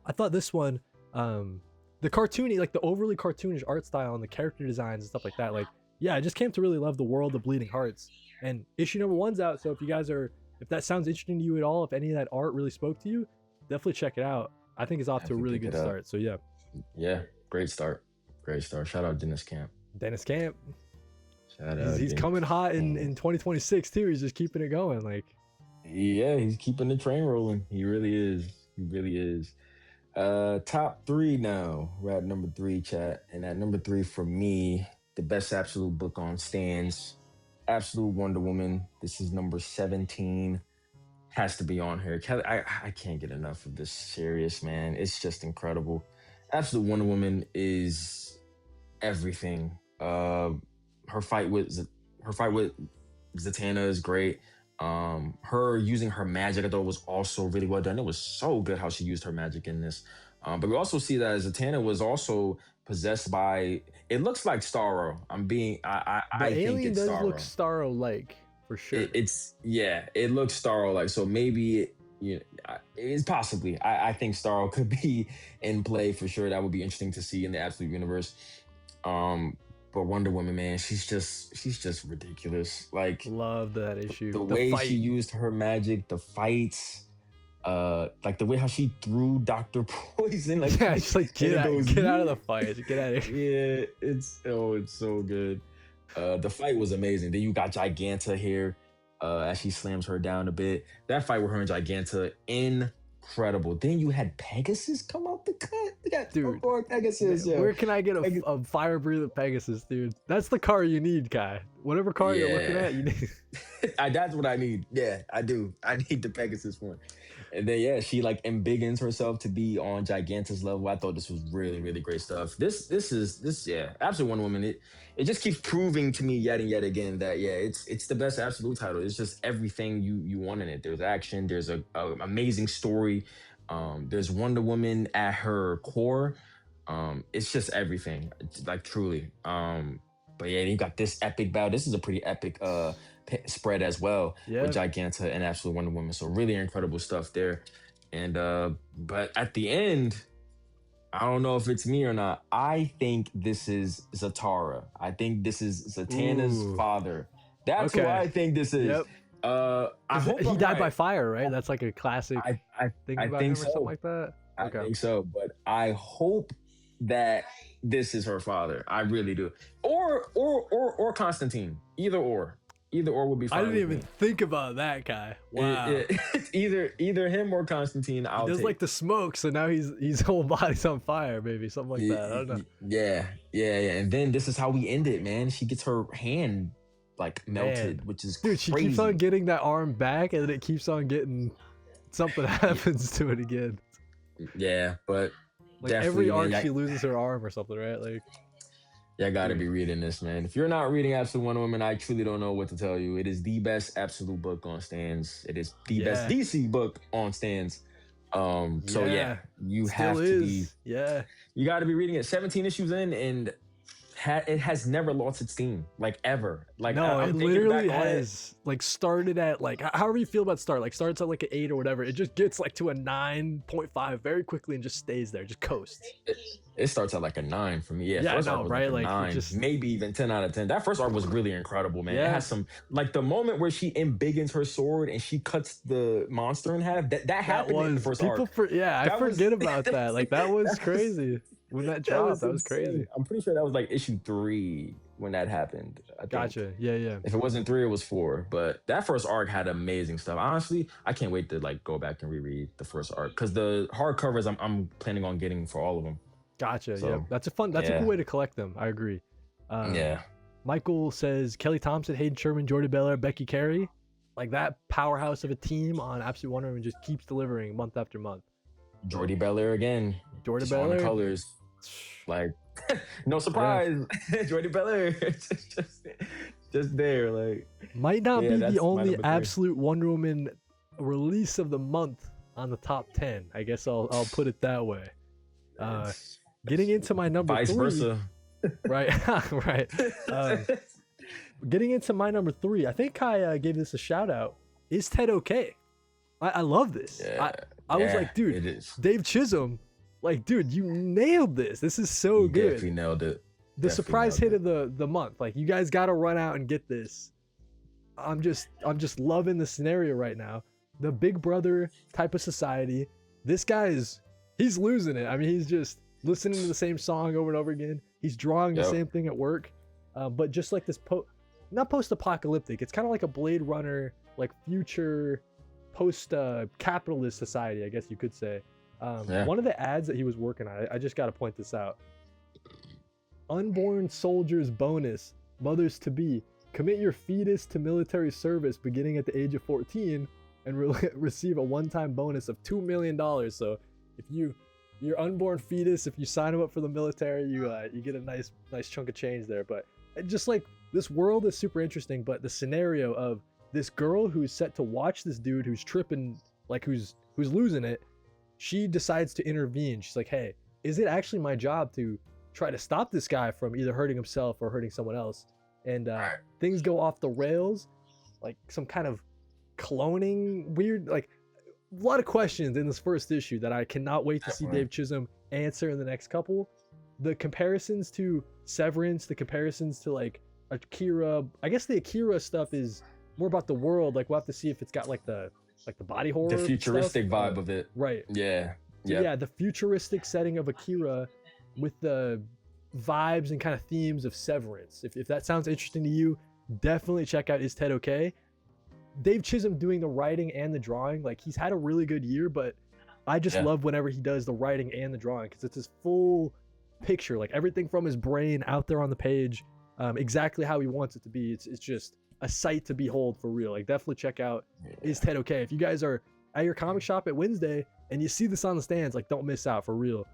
I thought this one, the cartoony, like the overly cartoonish art style and the character designs and stuff like that, like I just came to really love the world of Bleeding Hearts. And issue number 1's out, so if that sounds interesting to you at all, if any of that art really spoke to you, definitely check it out. I think it's off to a really good start. So yeah, great start. Shout out Dennis Camp. Shout out. He's coming hot in 2026 too. He's just keeping it going. Like, yeah, he's keeping the train rolling. He really is. Top 3 now. We're at number 3, chat. And at number 3 for me, the best absolute book on stands, Absolute Wonder Woman. This is number 17. Has to be on here. Kelly, I can't get enough of this series, man. It's just incredible. Absolute Wonder Woman is everything. Her fight with Zatanna is great. Her using her magic, I thought, was also really well done. It was so good how she used her magic in this. But we also see that Zatanna was also possessed by. It looks like Starro. I think it's does Starro. Look Starro-like for sure. It looks Starro-like. So maybe it's possibly. I think Starro could be in play for sure. That would be interesting to see in the Absolute universe. But Wonder Woman, man, she's just ridiculous. Like, love that issue. The way she used her magic, the fights, like the way how she threw Dr. Poison. Like, she's like, get out of the fight. Get out of here. Yeah, it's so good. The fight was amazing. Then you got Giganta here, as she slams her down a bit. That fight with her and Giganta, incredible. Then you had Pegasus come out the cut. Dude, Pegasus. Where can I get a fire breathing Pegasus, dude? That's the car you need, Kai. Whatever car you're looking at, you need. That's what I need. Yeah, I do. I need the Pegasus one. And then she like embiggens herself to be on Giganta's level. I thought this was really, really great stuff. This Absolute Wonder Woman. It just keeps proving to me yet and yet again that it's the best Absolute title. It's just everything you want in it. There's action. There's a amazing story. There's Wonder Woman at her core. It's just everything. It's like truly. But you got this epic battle. This is a pretty epic spread as well with Giganta and Absolute Wonder Woman. So really incredible stuff there. And but at the end, I don't know if it's me or not. I think this is Zatara. I think this is Zatanna's father. That's who I think this is. Yep. I hope he died by fire, right? That's like a classic thing about him or something like that. I think so, but I hope that this is her father. I really do. Or Constantine. Either or would be fine. I didn't even think about that guy. Wow. It's either him or Constantine. He does like the smoke, so now his whole body's on fire, maybe something like that. I don't know. Yeah. And then this is how we end it, man. She gets her hand like melted, which is crazy. She keeps on getting that arm back, and then it keeps on getting something happens to it again. Yeah, but like every arc she loses her arm or something, right? Like, I gotta be reading this, man. If you're not reading Absolute Wonder Woman, I truly don't know what to tell you. It is the best Absolute book on stands. It is the best DC book on stands. You have to be. Yeah. You got to be reading it. 17 issues in, and it has never lost its steam, like ever. Like No, I'm it thinking literally back on it. has like started at like however you feel about start, like starts at like an 8 or whatever. It just gets like to a 9.5 very quickly and just stays there, just coasts. It starts at like a 9 for me. Yeah, Yeah, I first arc know, was like right? a Like it 9, just maybe even 10 out of 10. That first arc was really incredible, man. It yeah. has some like the moment where she embiggens her sword and she cuts the monster in half. That happened in the first arc. I That was forget about that that. Like that was was crazy when that that dropped. was That was insane. crazy. I'm pretty sure that was like issue 3 when that happened. I think. Gotcha. Yeah, yeah. If it wasn't 3, it was 4. But that first arc had amazing stuff. Honestly, I can't wait to like go back and reread the first arc because the hardcovers I'm planning on getting for all of them. Gotcha. So, Yeah, that's a cool yeah, way to collect them. I agree. Um, yeah, Michael says Kelly Thompson, Hayden Sherman, Jordy Belair, Becky Carey, like that powerhouse of a team on Absolute Wonder Woman just keeps delivering month after month. Jordy Belair again. Jordy Just on the Belair, colors, like no surprise. yeah. Jordy Belair, just there, like Might not be the that's my only number 3. Absolute Wonder Woman release of the month on the top 10. I guess I'll put it that way. It's Getting into my number vice 3, versa. right, right. Getting into my number 3, I think I gave this a shout out. Is Ted okay? I love this. Yeah, I was yeah, like, dude, it is. Dave Chisholm, like, dude, you nailed this. This is so You good. definitely nailed it. The Definitely surprise nailed hit of the month. Like, you guys got to run out and get this. I'm just loving the scenario right now. The Big Brother type of society. This guy he's losing it. I mean, he's just listening to the same song over and over again. He's drawing the same thing at work, but just like this not post-apocalyptic. It's kind of like a Blade Runner, like future post-capitalist society, I guess you could say. One of the ads that he was working on, I just got to point this out. Unborn soldiers bonus, mothers to be. Commit your fetus to military service beginning at the age of 14 and receive a one-time bonus of $2 million. So if your unborn fetus, if you sign him up for the military, you get a nice chunk of change there. But just like this world is super interesting, but the scenario of this girl who's set to watch this dude who's tripping, like who's losing it, she decides to intervene. She's like, hey, is it actually my job to try to stop this guy from either hurting himself or hurting someone else? And things go off the rails, like some kind of cloning weird, like a lot of questions in this first issue that I cannot wait to see Dave Chisholm answer in the next couple. The comparisons to Severance, the comparisons to like Akira. I guess the Akira stuff is more about the world. Like we'll have to see if it's got like the body horror, the futuristic stuff. vibe of it. Right. Yeah. So yeah, the futuristic setting of Akira with the vibes and kind of themes of Severance. If that sounds interesting to you, definitely check out Is Ted Okay? Dave Chisholm doing the writing and the drawing, like he's had a really good year, but I just love whenever he does the writing and the drawing because it's his full picture, like everything from his brain out there on the page, exactly how he wants it to be. It's just a sight to behold for real. Like definitely check out Is Ted Okay? If you guys are at your comic shop at Wednesday and you see this on the stands, like don't miss out for real.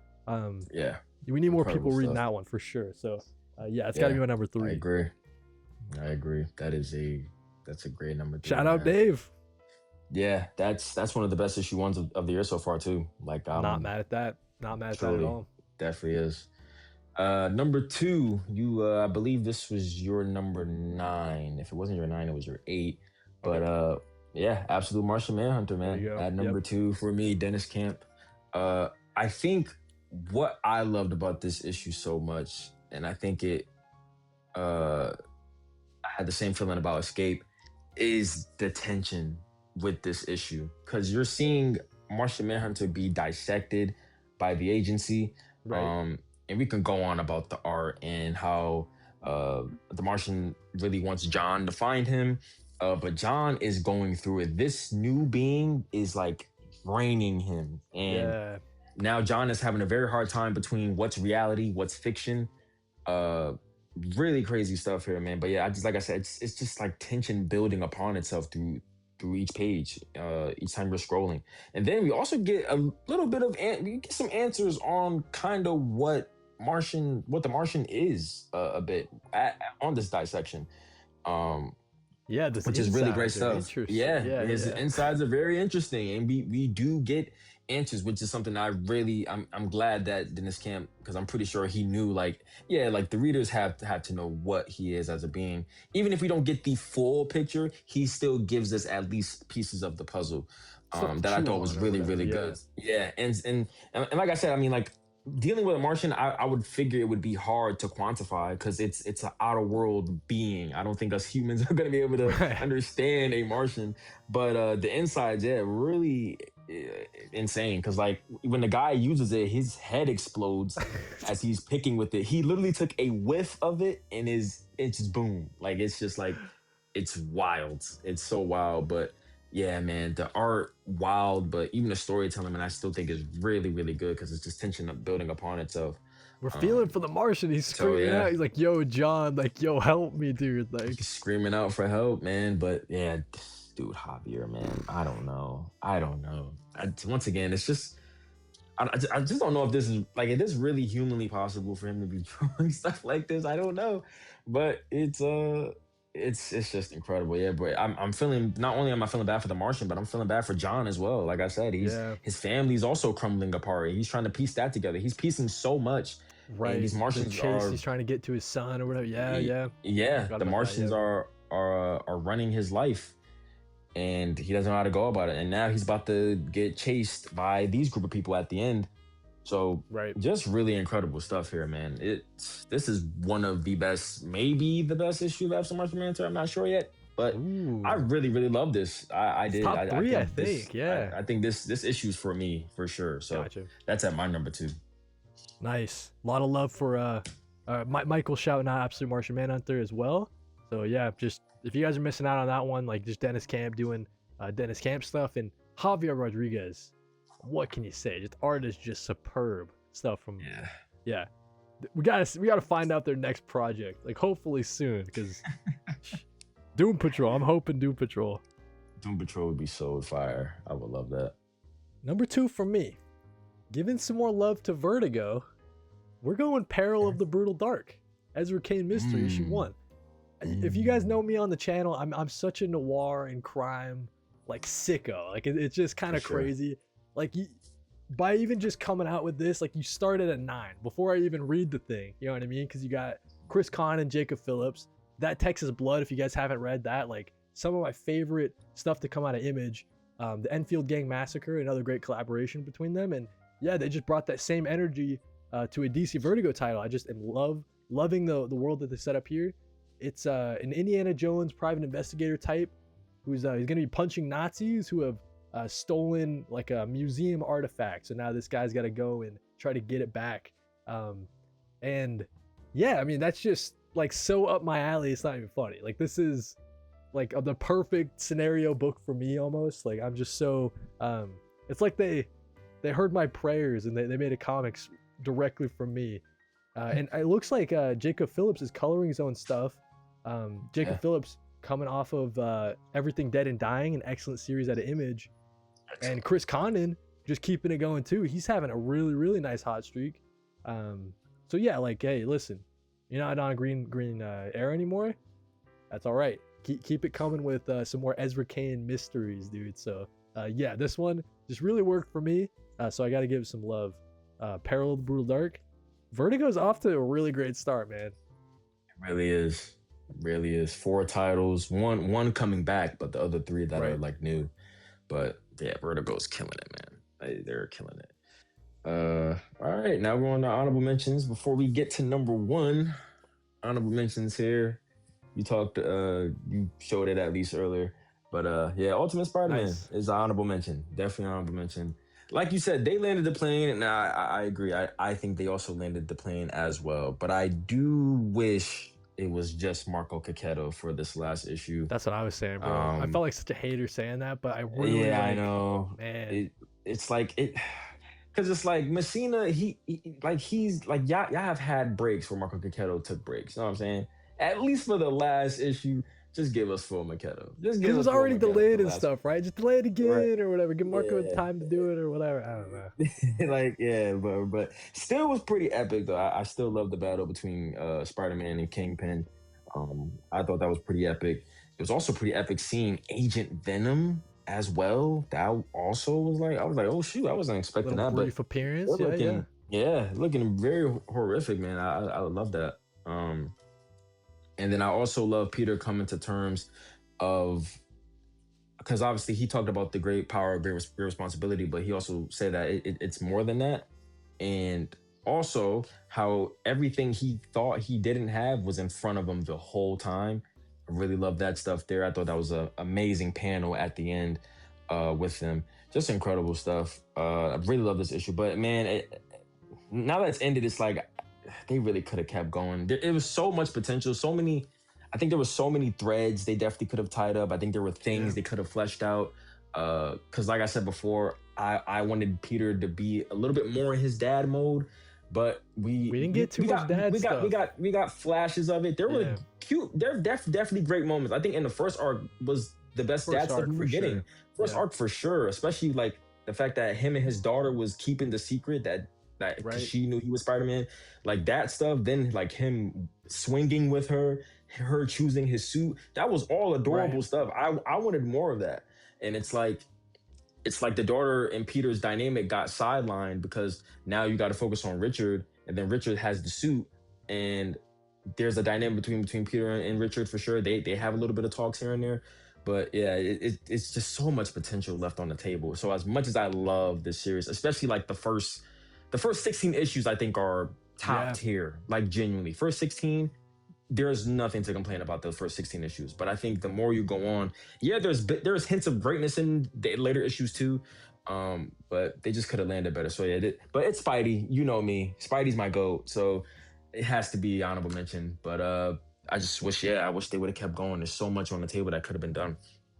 We need more people reading that one for sure. So it's got to be my number 3. I agree. That's a great number 3. Shout out Dave. Yeah, that's one of the best issue ones of the year so far too. Like I'm not mad at that. Not mad at that at all. Definitely is. Number 2, you I believe this was your number 9. If it wasn't your 9, it was your 8. But Absolute Martian Manhunter, man. At number 2 for me, Dennis Camp. I think what I loved about this issue so much, and I think I had the same feeling about Escape, is the tension with this issue. Because you're seeing Martian Manhunter be dissected by the agency. Right. And we can go on about the art and how the Martian really wants John to find him. But John is going through it. This new being is like draining him. And now John is having a very hard time between what's reality, what's fiction. Really crazy stuff here, man. But yeah, like I said, it's just like tension building upon itself through each page, each time we're scrolling. And then we also get a little bit of we get some answers on kind of what the Martian is a bit on this dissection. Which is really great stuff. His insides are very interesting, and we do get answers, which is something I'm glad that Dennis Camp, because I'm pretty sure he knew, like, yeah, like the readers have to know what he is as a being. Even if we don't get the full picture, he still gives us at least pieces of the puzzle. Stuff to That I chew thought was on or really, whatever. really Yeah. good. Yeah. And like I said, I mean, like, dealing with a Martian, I would figure it would be hard to quantify because it's an outer world being. I don't think us humans are going to be able to Right. understand a Martian, but the insides, yeah, really insane. Because like when the guy uses it, his head explodes as he's picking with it. He literally took a whiff of it and it's just boom. Like it's just like it's wild. It's so wild, but yeah, man, the art wild, but even the storytelling, man, I still think is really, really good because it's just tension building upon itself. We're feeling Um, for the Martian. He's so screaming yeah, out. He's like, "Yo, John, like, yo, help me, dude!" Like, screaming out for help, man. But yeah, dude, Javier, man, I don't know. Once again, it's just I just don't know if this is like if this really humanly possible for him to be drawing stuff like this. I don't know, but it's just incredible. Yeah, but I'm feeling not only am I feeling bad for the Martian, but I'm feeling bad for John as well. Like I said, yeah, his family's also crumbling apart. He's trying to piece that together. He's piecing so much, and right. these The Martians chase. are He's trying to get to his son or whatever. Yeah, yeah. yeah, Forgot the about that. Martians Yep. are running his life, and he doesn't know how to go about it. And now he's about to get chased by these group of people at the end. So Right. just really incredible stuff here, man. This is one of the best, maybe the best issue of Absolute Martian Manhunter. I'm not sure yet, but I Ooh, really, really love this. I it's did. top I three, I think this. think. Yeah. I think this issue's for me for sure. So Gotcha. that's at my number two. Nice. A lot of love for Michael shouting out Absolute Martian Manhunter as well. So yeah, just if you guys are missing out on that one, like just Dennis Camp doing Dennis Camp stuff and Javier Rodriguez. What can you say? Just art is just superb stuff from Yeah, yeah. We gotta find out their next project, like hopefully soon, because Doom Patrol. I'm hoping Doom Patrol. Doom Patrol would be so fire. I would love that. Number two for me, giving some more love to Vertigo. We're going Peril of the Brutal Dark, Ezra Kane Mystery issue Mm, 1. If you guys know me on the channel, I'm such a noir and crime like sicko. Like it's just kind for of sure. crazy. Like by even just coming out with this, like you started at 9 before I even read the thing. You know what I mean? Because you got Chris Kahn and Jacob Phillips. That Texas Blood. If you guys haven't read that, like some of my favorite stuff to come out of Image. The Enfield Gang Massacre, another great collaboration between them, and yeah, they just brought that same energy to a DC Vertigo title. I just am loving the world that they set up here. It's an Indiana Jones private investigator type who's he's gonna be punching Nazis who have stolen like a museum artifact. So now this guy's got to go and try to get it back. And yeah, I mean that's just like so up my alley. It's not even funny. Like this is like the perfect scenario book for me almost. Like I'm just so it's like they heard my prayers and they made a comics directly from me. And it looks like Jacob Phillips is coloring his own stuff. Jacob Yeah, Phillips coming off of Everything Dead and Dying, an excellent series out of Image, and excellent. Chris Condon just keeping it going too. He's having a really really nice hot streak. So yeah, like hey, listen, you're not on green air anymore. That's all right. Keep it coming with some more Ezra Kane mysteries, dude. So yeah, this one just really worked for me. So I got to give some love. Peril of the Brutal Dark. Vertigo's off to a really great start, man. It really is. Really is. Four titles, one coming back, but the other three that are Right. like new. But yeah, Vertigo's killing it, man. They're killing it. All right, now we're on the honorable mentions. Before we get to number one, honorable mentions here. You showed it at least earlier. But yeah, Ultimate Spider-Man Nice. is an honorable mention. Definitely an honorable mention. Like you said, they landed the plane, and I agree. I think they also landed the plane as well. But I do wish it was just Marco Cacchetto for this last issue. That's what I was saying, bro. I felt Um, like such a hater saying that, but I really yeah, I like, know. man. It's like it because it's like Messina, he's like y'all have had breaks where Marco Cacchetto took breaks. You know what I'm saying? At least for the last issue, just give us full Maketo. Just Because give it was us full already Maketo for delayed the and last stuff, right? Just delay it right. again or whatever. Give Marco Yeah. time to do it or whatever. I don't know. Like yeah, but still was pretty epic though. I still love the battle between Spider-Man and Kingpin. I thought that was pretty epic. It was also pretty epic seeing Agent Venom. as well. That also was like, I was like, oh shoot, I wasn't expecting Little that. But brief appearance. they're Yeah. looking very horrific, man. I love that. And then I also love Peter coming to terms of, because obviously he talked about the great power, great responsibility, but he also said that it's more than that. And also how everything he thought he didn't have was in front of him the whole time. I really love that stuff there. I thought that was an amazing panel at the end with them. Just incredible stuff. I really love this issue. But man, now that it's ended, it's like they really could have kept going. It was so much potential, so many. I think there were so many threads they definitely could have tied up. I think there were things they could have fleshed out. Because like I said before, I wanted Peter to be a little bit more in his dad mode, but we didn't get too much dad stuff. We got flashes of it. There were cute. There definitely great moments. I think in the first arc was the best dad stuff we were getting. First arc for sure, especially like the fact that him and his daughter was keeping the secret that she knew he was Spider-Man, like that stuff. Then like him swinging with her choosing his suit. That was all adorable stuff. I wanted more of that. And it's like the daughter and Peter's dynamic got sidelined because now you got to focus on Richard, and then Richard has the suit, and there's a dynamic between Peter and Richard for sure. They have a little bit of talks here and there, but yeah, it's just so much potential left on the table. So as much as I love this series, especially like the first 16 issues, I think are top tier, like genuinely. First 16, there's nothing to complain about those first 16 issues. But I think the more you go on, there's hints of greatness in the later issues too. But they just could have landed better. So yeah, but it's Spidey. You know me. Spidey's my GOAT. So it has to be honorable mention. But I just wish they would have kept going. There's so much on the table that could have been done.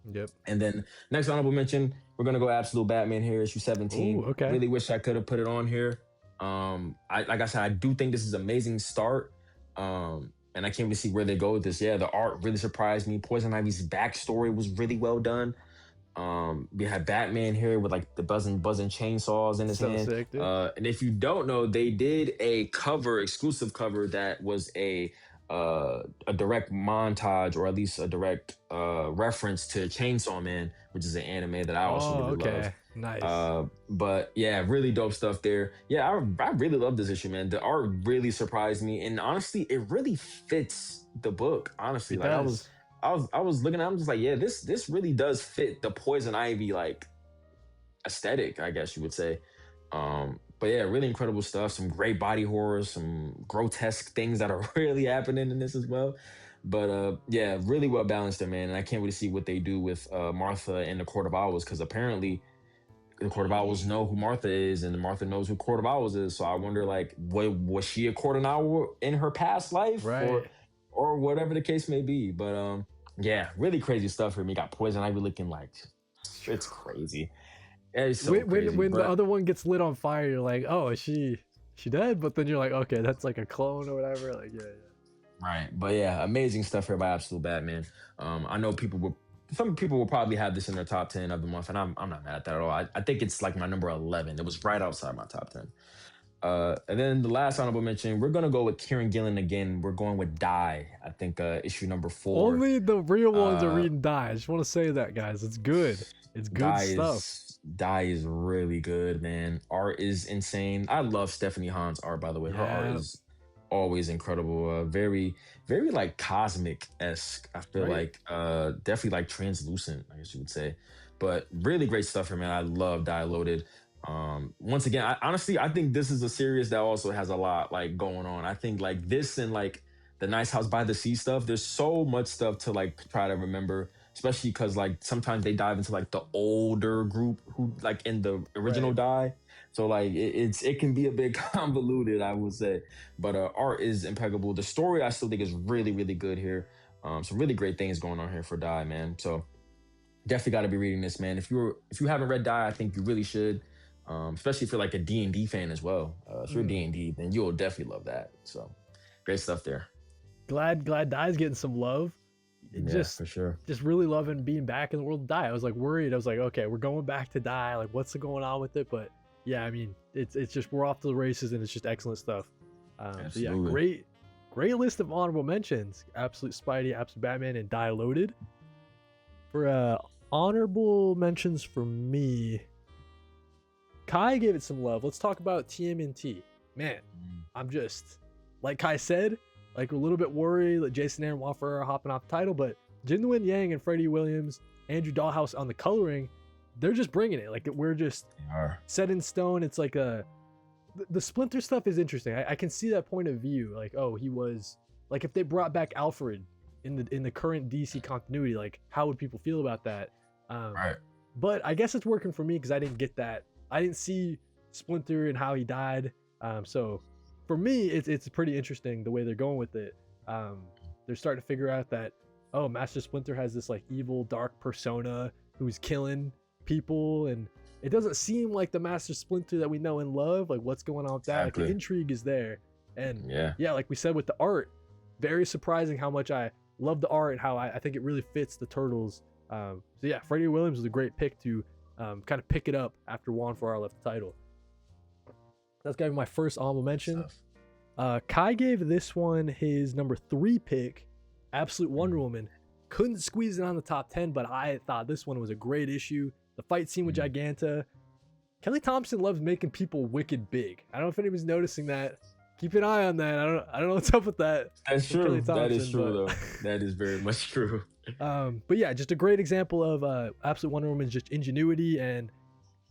Yep. And then next honorable mention, we're gonna go Absolute Batman here, issue 17. Ooh, okay. Really wish I could have put it on here. Like I said, I do think this is an amazing start. And I can't really see where they go with this. Yeah, the art really surprised me. Poison Ivy's backstory was really well done. We had Batman here with like the buzzing chainsaws in his hand. Sick, dude. And if you don't know, they did a exclusive cover that was a direct montage, or at least a direct reference to Chainsaw Man, which is an anime that I also really love. Nice. But yeah, really dope stuff there. Yeah, I really love this issue, man. The art really surprised me, and honestly, it really fits the book. Honestly, I was looking at, I'm just like, yeah, this really does fit the Poison Ivy like aesthetic, I guess you would say. But yeah, really incredible stuff. Some great body horror, some grotesque things that are really happening in this as well. But yeah, really well balanced there, man. And I can't really see what they do with Martha and the Court of Owls, because apparently the Court of Owls know who Martha is, and Martha knows who Court of Owls is. So I wonder, like, was she a Court of Owl in her past life, or whatever the case may be? But yeah, really crazy stuff for me. Got Poison Ivy looking like it's crazy. It's so crazy. When the other one gets lit on fire, you're like, oh, is she dead? But then you're like, okay, that's like a clone or whatever. Like, yeah. Right, but yeah, amazing stuff here by Absolute Batman. I know some people will probably have this in their top 10 of the month, and I'm not mad at that at all. I think it's like my number 11. It was right outside my top 10. And then the last honorable mention, we're gonna go with Kieran Gillen again. We're going with Die. I think issue number 4. Only the real ones are reading Die. I just want to say that, guys. It's good. It's good stuff. Die is really good, man. Art is insane. I love Stephanie Hahn's art, by the way. Her art is always incredible. Very, very like cosmic-esque. I feel like definitely like translucent, I guess you would say. But really great stuff here, man. I love Die Loaded. Once again, I think this is a series that also has a lot like going on. I think like this and like the Nice House by the Sea stuff, there's so much stuff to like try to remember, especially because like sometimes they dive into like the older group who like in the original Die. So like it can be a bit convoluted, I would say. But art is impeccable. The story I still think is really, really good here. Some really great things going on here for Die, man. So definitely got to be reading this, man. If you haven't read Die, I think you really should. Especially if you're like a D&D fan as well. If you're D&D, then you'll definitely love that. So great stuff there. Glad Die's getting some love. For sure. Just really loving being back in the world of Die. I was like worried. I was like, okay, we're going back to Die. Like, what's going on with it? But yeah, I mean, it's just we're off to the races, and it's just excellent stuff. So yeah, great list of honorable mentions. Absolute Spidey, Absolute Batman, and Die Loaded. For Honorable mentions for me. Kai gave it some love. Let's talk about TMNT. Man, I'm just, like Kai said, like a little bit worried that Jason Aaron Waffer are hopping off the title, but Jinwoo Yang and Freddie Williams, Andrew Dahlhouse on the coloring, they're just bringing it. Like we're just set in stone. It's like the Splinter stuff is interesting. I can see that point of view. Like, oh, he was like, if they brought back Alfred in the current DC continuity, like how would people feel about that? Right. But I guess it's working for me because I didn't get that. I didn't see Splinter and how he died. So for me, it's pretty interesting the way they're going with it. They're starting to figure out that, oh, Master Splinter has this like evil, dark persona who's killing people, and it doesn't seem like the Master Splinter that we know and love. Like, what's going on with that? Exactly. Like, the intrigue is there. And yeah, like we said with the art, very surprising how much I love the art and how I think it really fits the Turtles. So yeah, Freddie Williams was a great pick to kind of pick it up after Juan Ferrara left the title. That's gonna be my first honorable mention. Kai gave this one his number 3 pick, Absolute Wonder Woman. Couldn't squeeze it on the top 10, but I thought this one was a great issue. The fight scene with Giganta. Kelly Thompson loves making people wicked big. I don't know if anybody's noticing that. Keep an eye on that. I don't know what's up with that. That's true. That is true, though. That is very much true. But yeah, just a great example of Absolute Wonder Woman's just ingenuity, and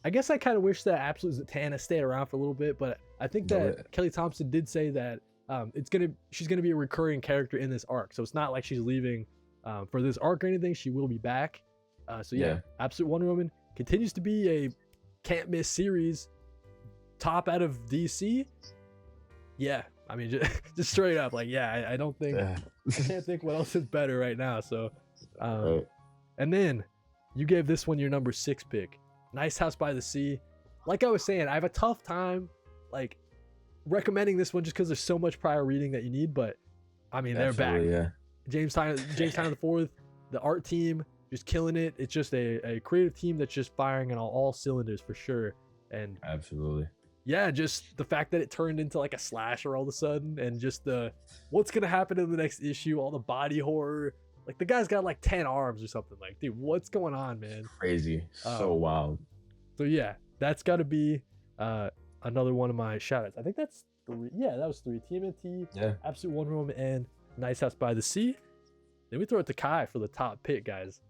I guess I kind of wish that Absolute Zatanna stayed around for a little bit, but I think that Kelly Thompson did say that she's gonna be a recurring character in this arc, so it's not like she's leaving for this arc or anything. She will be back. So yeah, Absolute Wonder Woman continues to be a can't miss series, top out of DC. Yeah, I mean, just straight up, like, yeah, I don't think, I can't think what else is better right now. So, and then you gave this one your number 6 pick, Nice House by the Sea. Like I was saying, I have a tough time, like, recommending this one just because there's so much prior reading that you need. But I mean, they're back. Yeah. James Tynion IV, the art team, just killing it. It's just a creative team that's just firing on all cylinders for sure. And absolutely. Yeah, just the fact that it turned into like a slasher all of a sudden, and just the what's gonna happen in the next issue, all the body horror. Like the guy's got like 10 arms or something. Like, dude, what's going on, man? Crazy. So wild. So yeah, that's gotta be another one of my shout outs. I think that's 3. Yeah, that was 3. TMNT, Absolute Wonder Woman, and Nice House by the Sea. Then we throw it to Kai for the top pick, guys.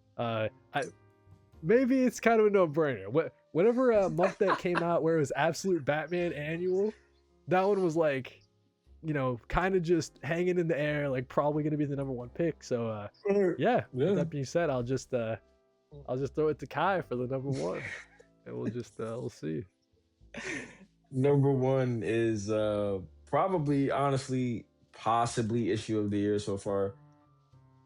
Maybe it's kind of a no-brainer. Whatever month that came out where it was Absolute Batman Annual, that one was like, you know, kind of just hanging in the air, like probably going to be the number 1 pick. So yeah. With that being said, I'll just throw it to Kai for the number 1, and we'll see. Number 1 is probably, honestly, possibly issue of the year so far.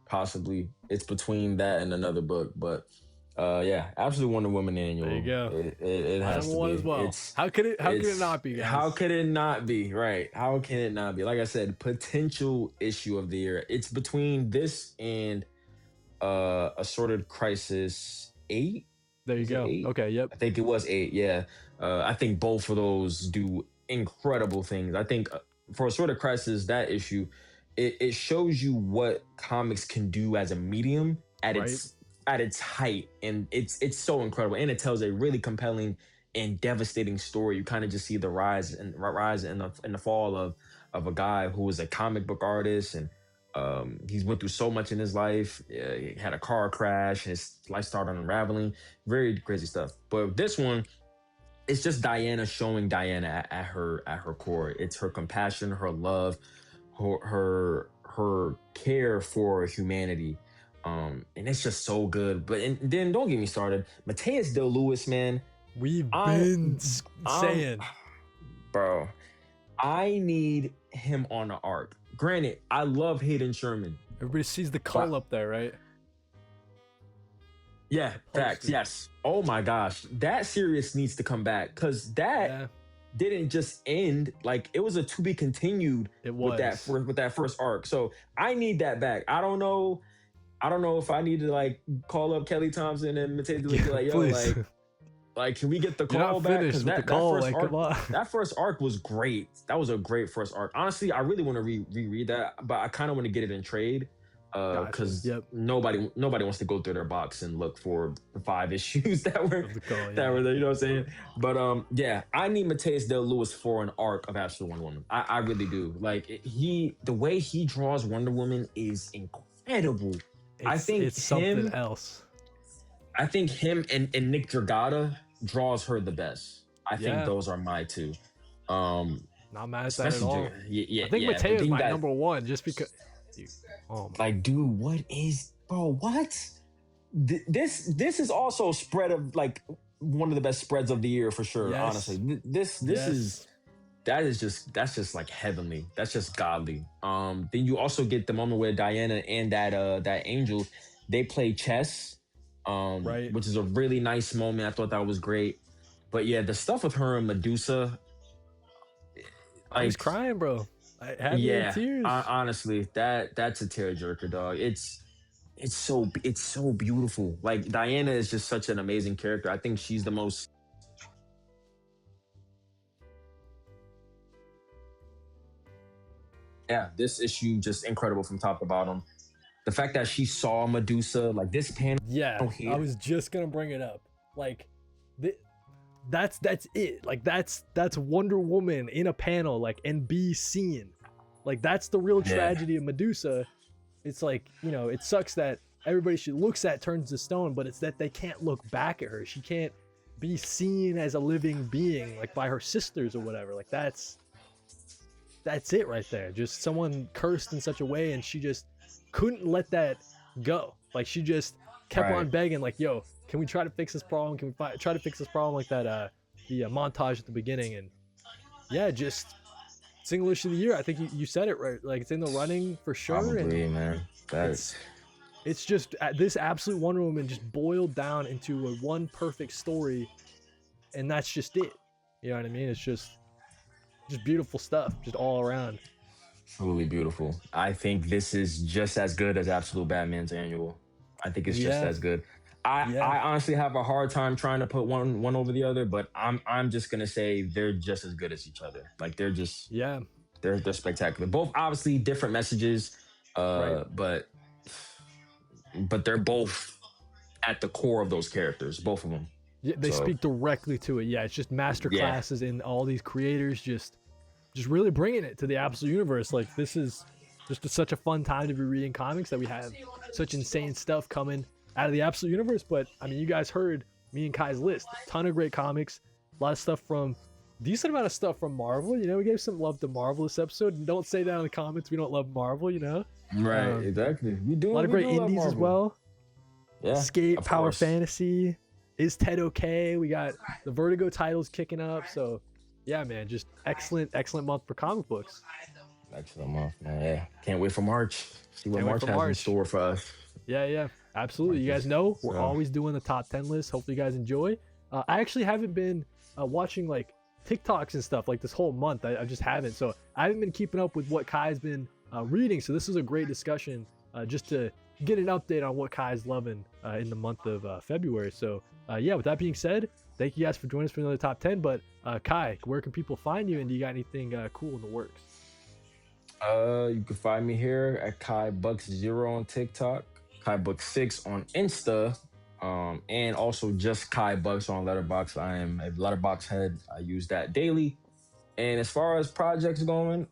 Possibly, it's between that and another book, but. Yeah, Absolute Wonder Woman Annual. There you go. It has to be. As well. How could it not be, guys? How could it not be? Right. How can it not be? Like I said, potential issue of the year. It's between this and Assorted Crisis 8. There you go. 8? Okay, yep. I think it was 8, yeah. I think both of those do incredible things. I think for Assorted Crisis, that issue, it shows you what comics can do as a medium at its height, and it's so incredible, and it tells a really compelling and devastating story. You kind of just see the rise and the fall of a guy who was a comic book artist, and he's went through so much in his life. He had a car crash, his life started unraveling, very crazy stuff. But this one, it's just Diana showing Diana at her core. It's her compassion, her love, her care for humanity. And it's just so good. But and then don't get me started. Mateus Del Lewis, man. We've been saying, bro, I need him on the arc. Granted, I love Hayden Sherman. Everybody sees the call up there, right? Yeah, facts. Yes. Oh my gosh, that series needs to come back, because that didn't just end. Like, it was a to be continued. It was with that first arc. So I need that back. I don't know if I need to like call up Kelly Thompson and Mateus Del Lewis, like, yo, like, can we get the call back? Because that first arc was great. That was a great first arc. Honestly, I really want to reread that, but I kind of want to get it in trade. Gotcha. Because Yep. nobody wants to go through their box and look for the 5 issues that were Of the call. that Yeah. were there. You know what I'm saying? But yeah, I need Mateus Del Lewis for an arc of Absolute Wonder Woman. I really do. Like the way he draws Wonder Woman is incredible. I think It's something him. else. I think him and Nick Dragata draws her the best. I think Yeah. those are my two. Um, Not mad at that at all. Yeah, I think yeah. Mateo's my that, number one just because. Dude, oh my. like, dude, what is, bro? What? This is also a spread of like one of the best spreads of the year for sure. Yes. Honestly, this Yes. is that's just like heavenly. That's just godly. Then you also get the moment where Diana and that angel, they play chess. Right. Which is a really nice moment. I thought that was great. But yeah, the stuff with her and Medusa, I was like, crying, bro. I had me in tears. honestly, that's a tearjerker, dog. It's so beautiful. Like, Diana is just such an amazing character. I think she's the most. Yeah, this issue just incredible from top to bottom. The fact that she saw Medusa, like this panel. Yeah, here. I was just gonna bring it up. Like, that's it. Like that's Wonder Woman in a panel, like, and be seen. Like, that's the real tragedy of Medusa. It's like, you know, it sucks that everybody she looks at turns to stone, but it's that they can't look back at her. She can't be seen as a living being, like by her sisters or whatever. Like that's it right there. Just someone cursed in such a way, and she just couldn't let that go. Like, she just kept on begging, like, yo, can we try to fix this problem? Can we try to fix this problem? Like that the montage at the beginning. And yeah, just single issue of the year. I think you said it right. Like, it's in the running for sure. Probably, and man. It's just this Absolute Wonder Woman just boiled down into a one perfect story, and that's just it. You know what I mean? It's just beautiful stuff, just all around. Truly beautiful. I think this is just as good as Absolute Batman's Annual. I think it's just as good. I honestly have a hard time trying to put one over the other, but I'm just gonna say they're just as good as each other. Like, they're just they're spectacular. Both obviously different messages, but they're both at the core of those characters, both of them. Yeah, they speak directly to it. Yeah, it's just master classes in all these creators just really bringing it to the Absolute Universe. Like, this is just such a fun time to be reading comics, that we have such insane stuff coming out of the Absolute Universe. But I mean, you guys heard me and Kai's list. A ton of great comics, a lot of stuff from decent amount of stuff from Marvel. You know, we gave some love to Marvel this episode. And don't say that in the comments we don't love Marvel, you know. Right, exactly. We do a lot of great indies as well. Yeah, Escape, Power Fantasy, Is Ted Okay? We got the Vertigo titles kicking up. So yeah, man, just excellent month for comic books. Excellent month, man. Yeah, can't wait for March. See what March has in store for us. Yeah, absolutely. You guys know we're always doing the top 10 list. Hopefully you guys enjoy. I actually haven't been watching like TikToks and stuff like this whole month. I just haven't. So I haven't been keeping up with what Kai's been reading. So this is a great discussion just to get an update on what Kai's loving in the month of February. So yeah, with that being said, thank you guys for joining us for another top 10. But Kai, where can people find you, and do you got anything cool in the works? You can find me here at KhiBucks0 on TikTok, KhiBucks6 on Insta, and also just KhiBucks on Letterboxd. I am a Letterboxd head. I use that daily. And as far as projects going,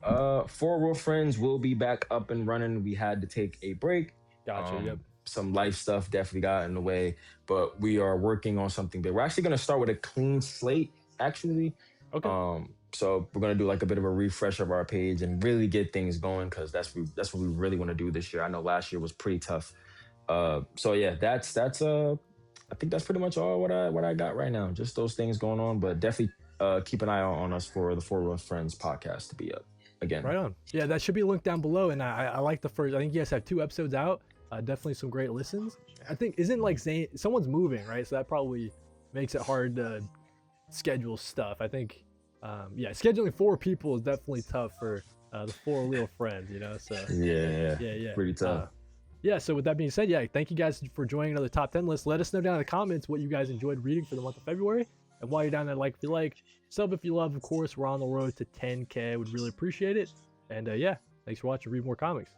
Four Real Friends will be back up and running. We had to take a break. Gotcha. Yep. Some life stuff definitely got in the way, but we are working on something big. We're actually going to start with a clean slate, actually. Okay. So we're going to do like a bit of a refresh of our page and really get things going, because that's what we really want to do this year. I know last year was pretty tough. So yeah, that's I think that's pretty much all what I got right now. Just those things going on, but definitely keep an eye out on us for the Four Real Friends podcast to be up again. Right on. Yeah, that should be linked down below. And I like the first. I think you guys have 2 episodes out. Definitely some great listens. I think isn't like Zane. Someone's moving, right? So that probably makes it hard to schedule stuff. I think. Yeah, scheduling 4 people is definitely tough for the 4 Real Friends, you know. So yeah, pretty tough. Yeah, so with that being said, yeah, thank you guys for joining another top 10 list. Let us know down in the comments what you guys enjoyed reading for the month of February. And while you're down there, like if you like, sub if you love. Of course, we're on the road to 10K. Would really appreciate it. And yeah, thanks for watching. Read more comics.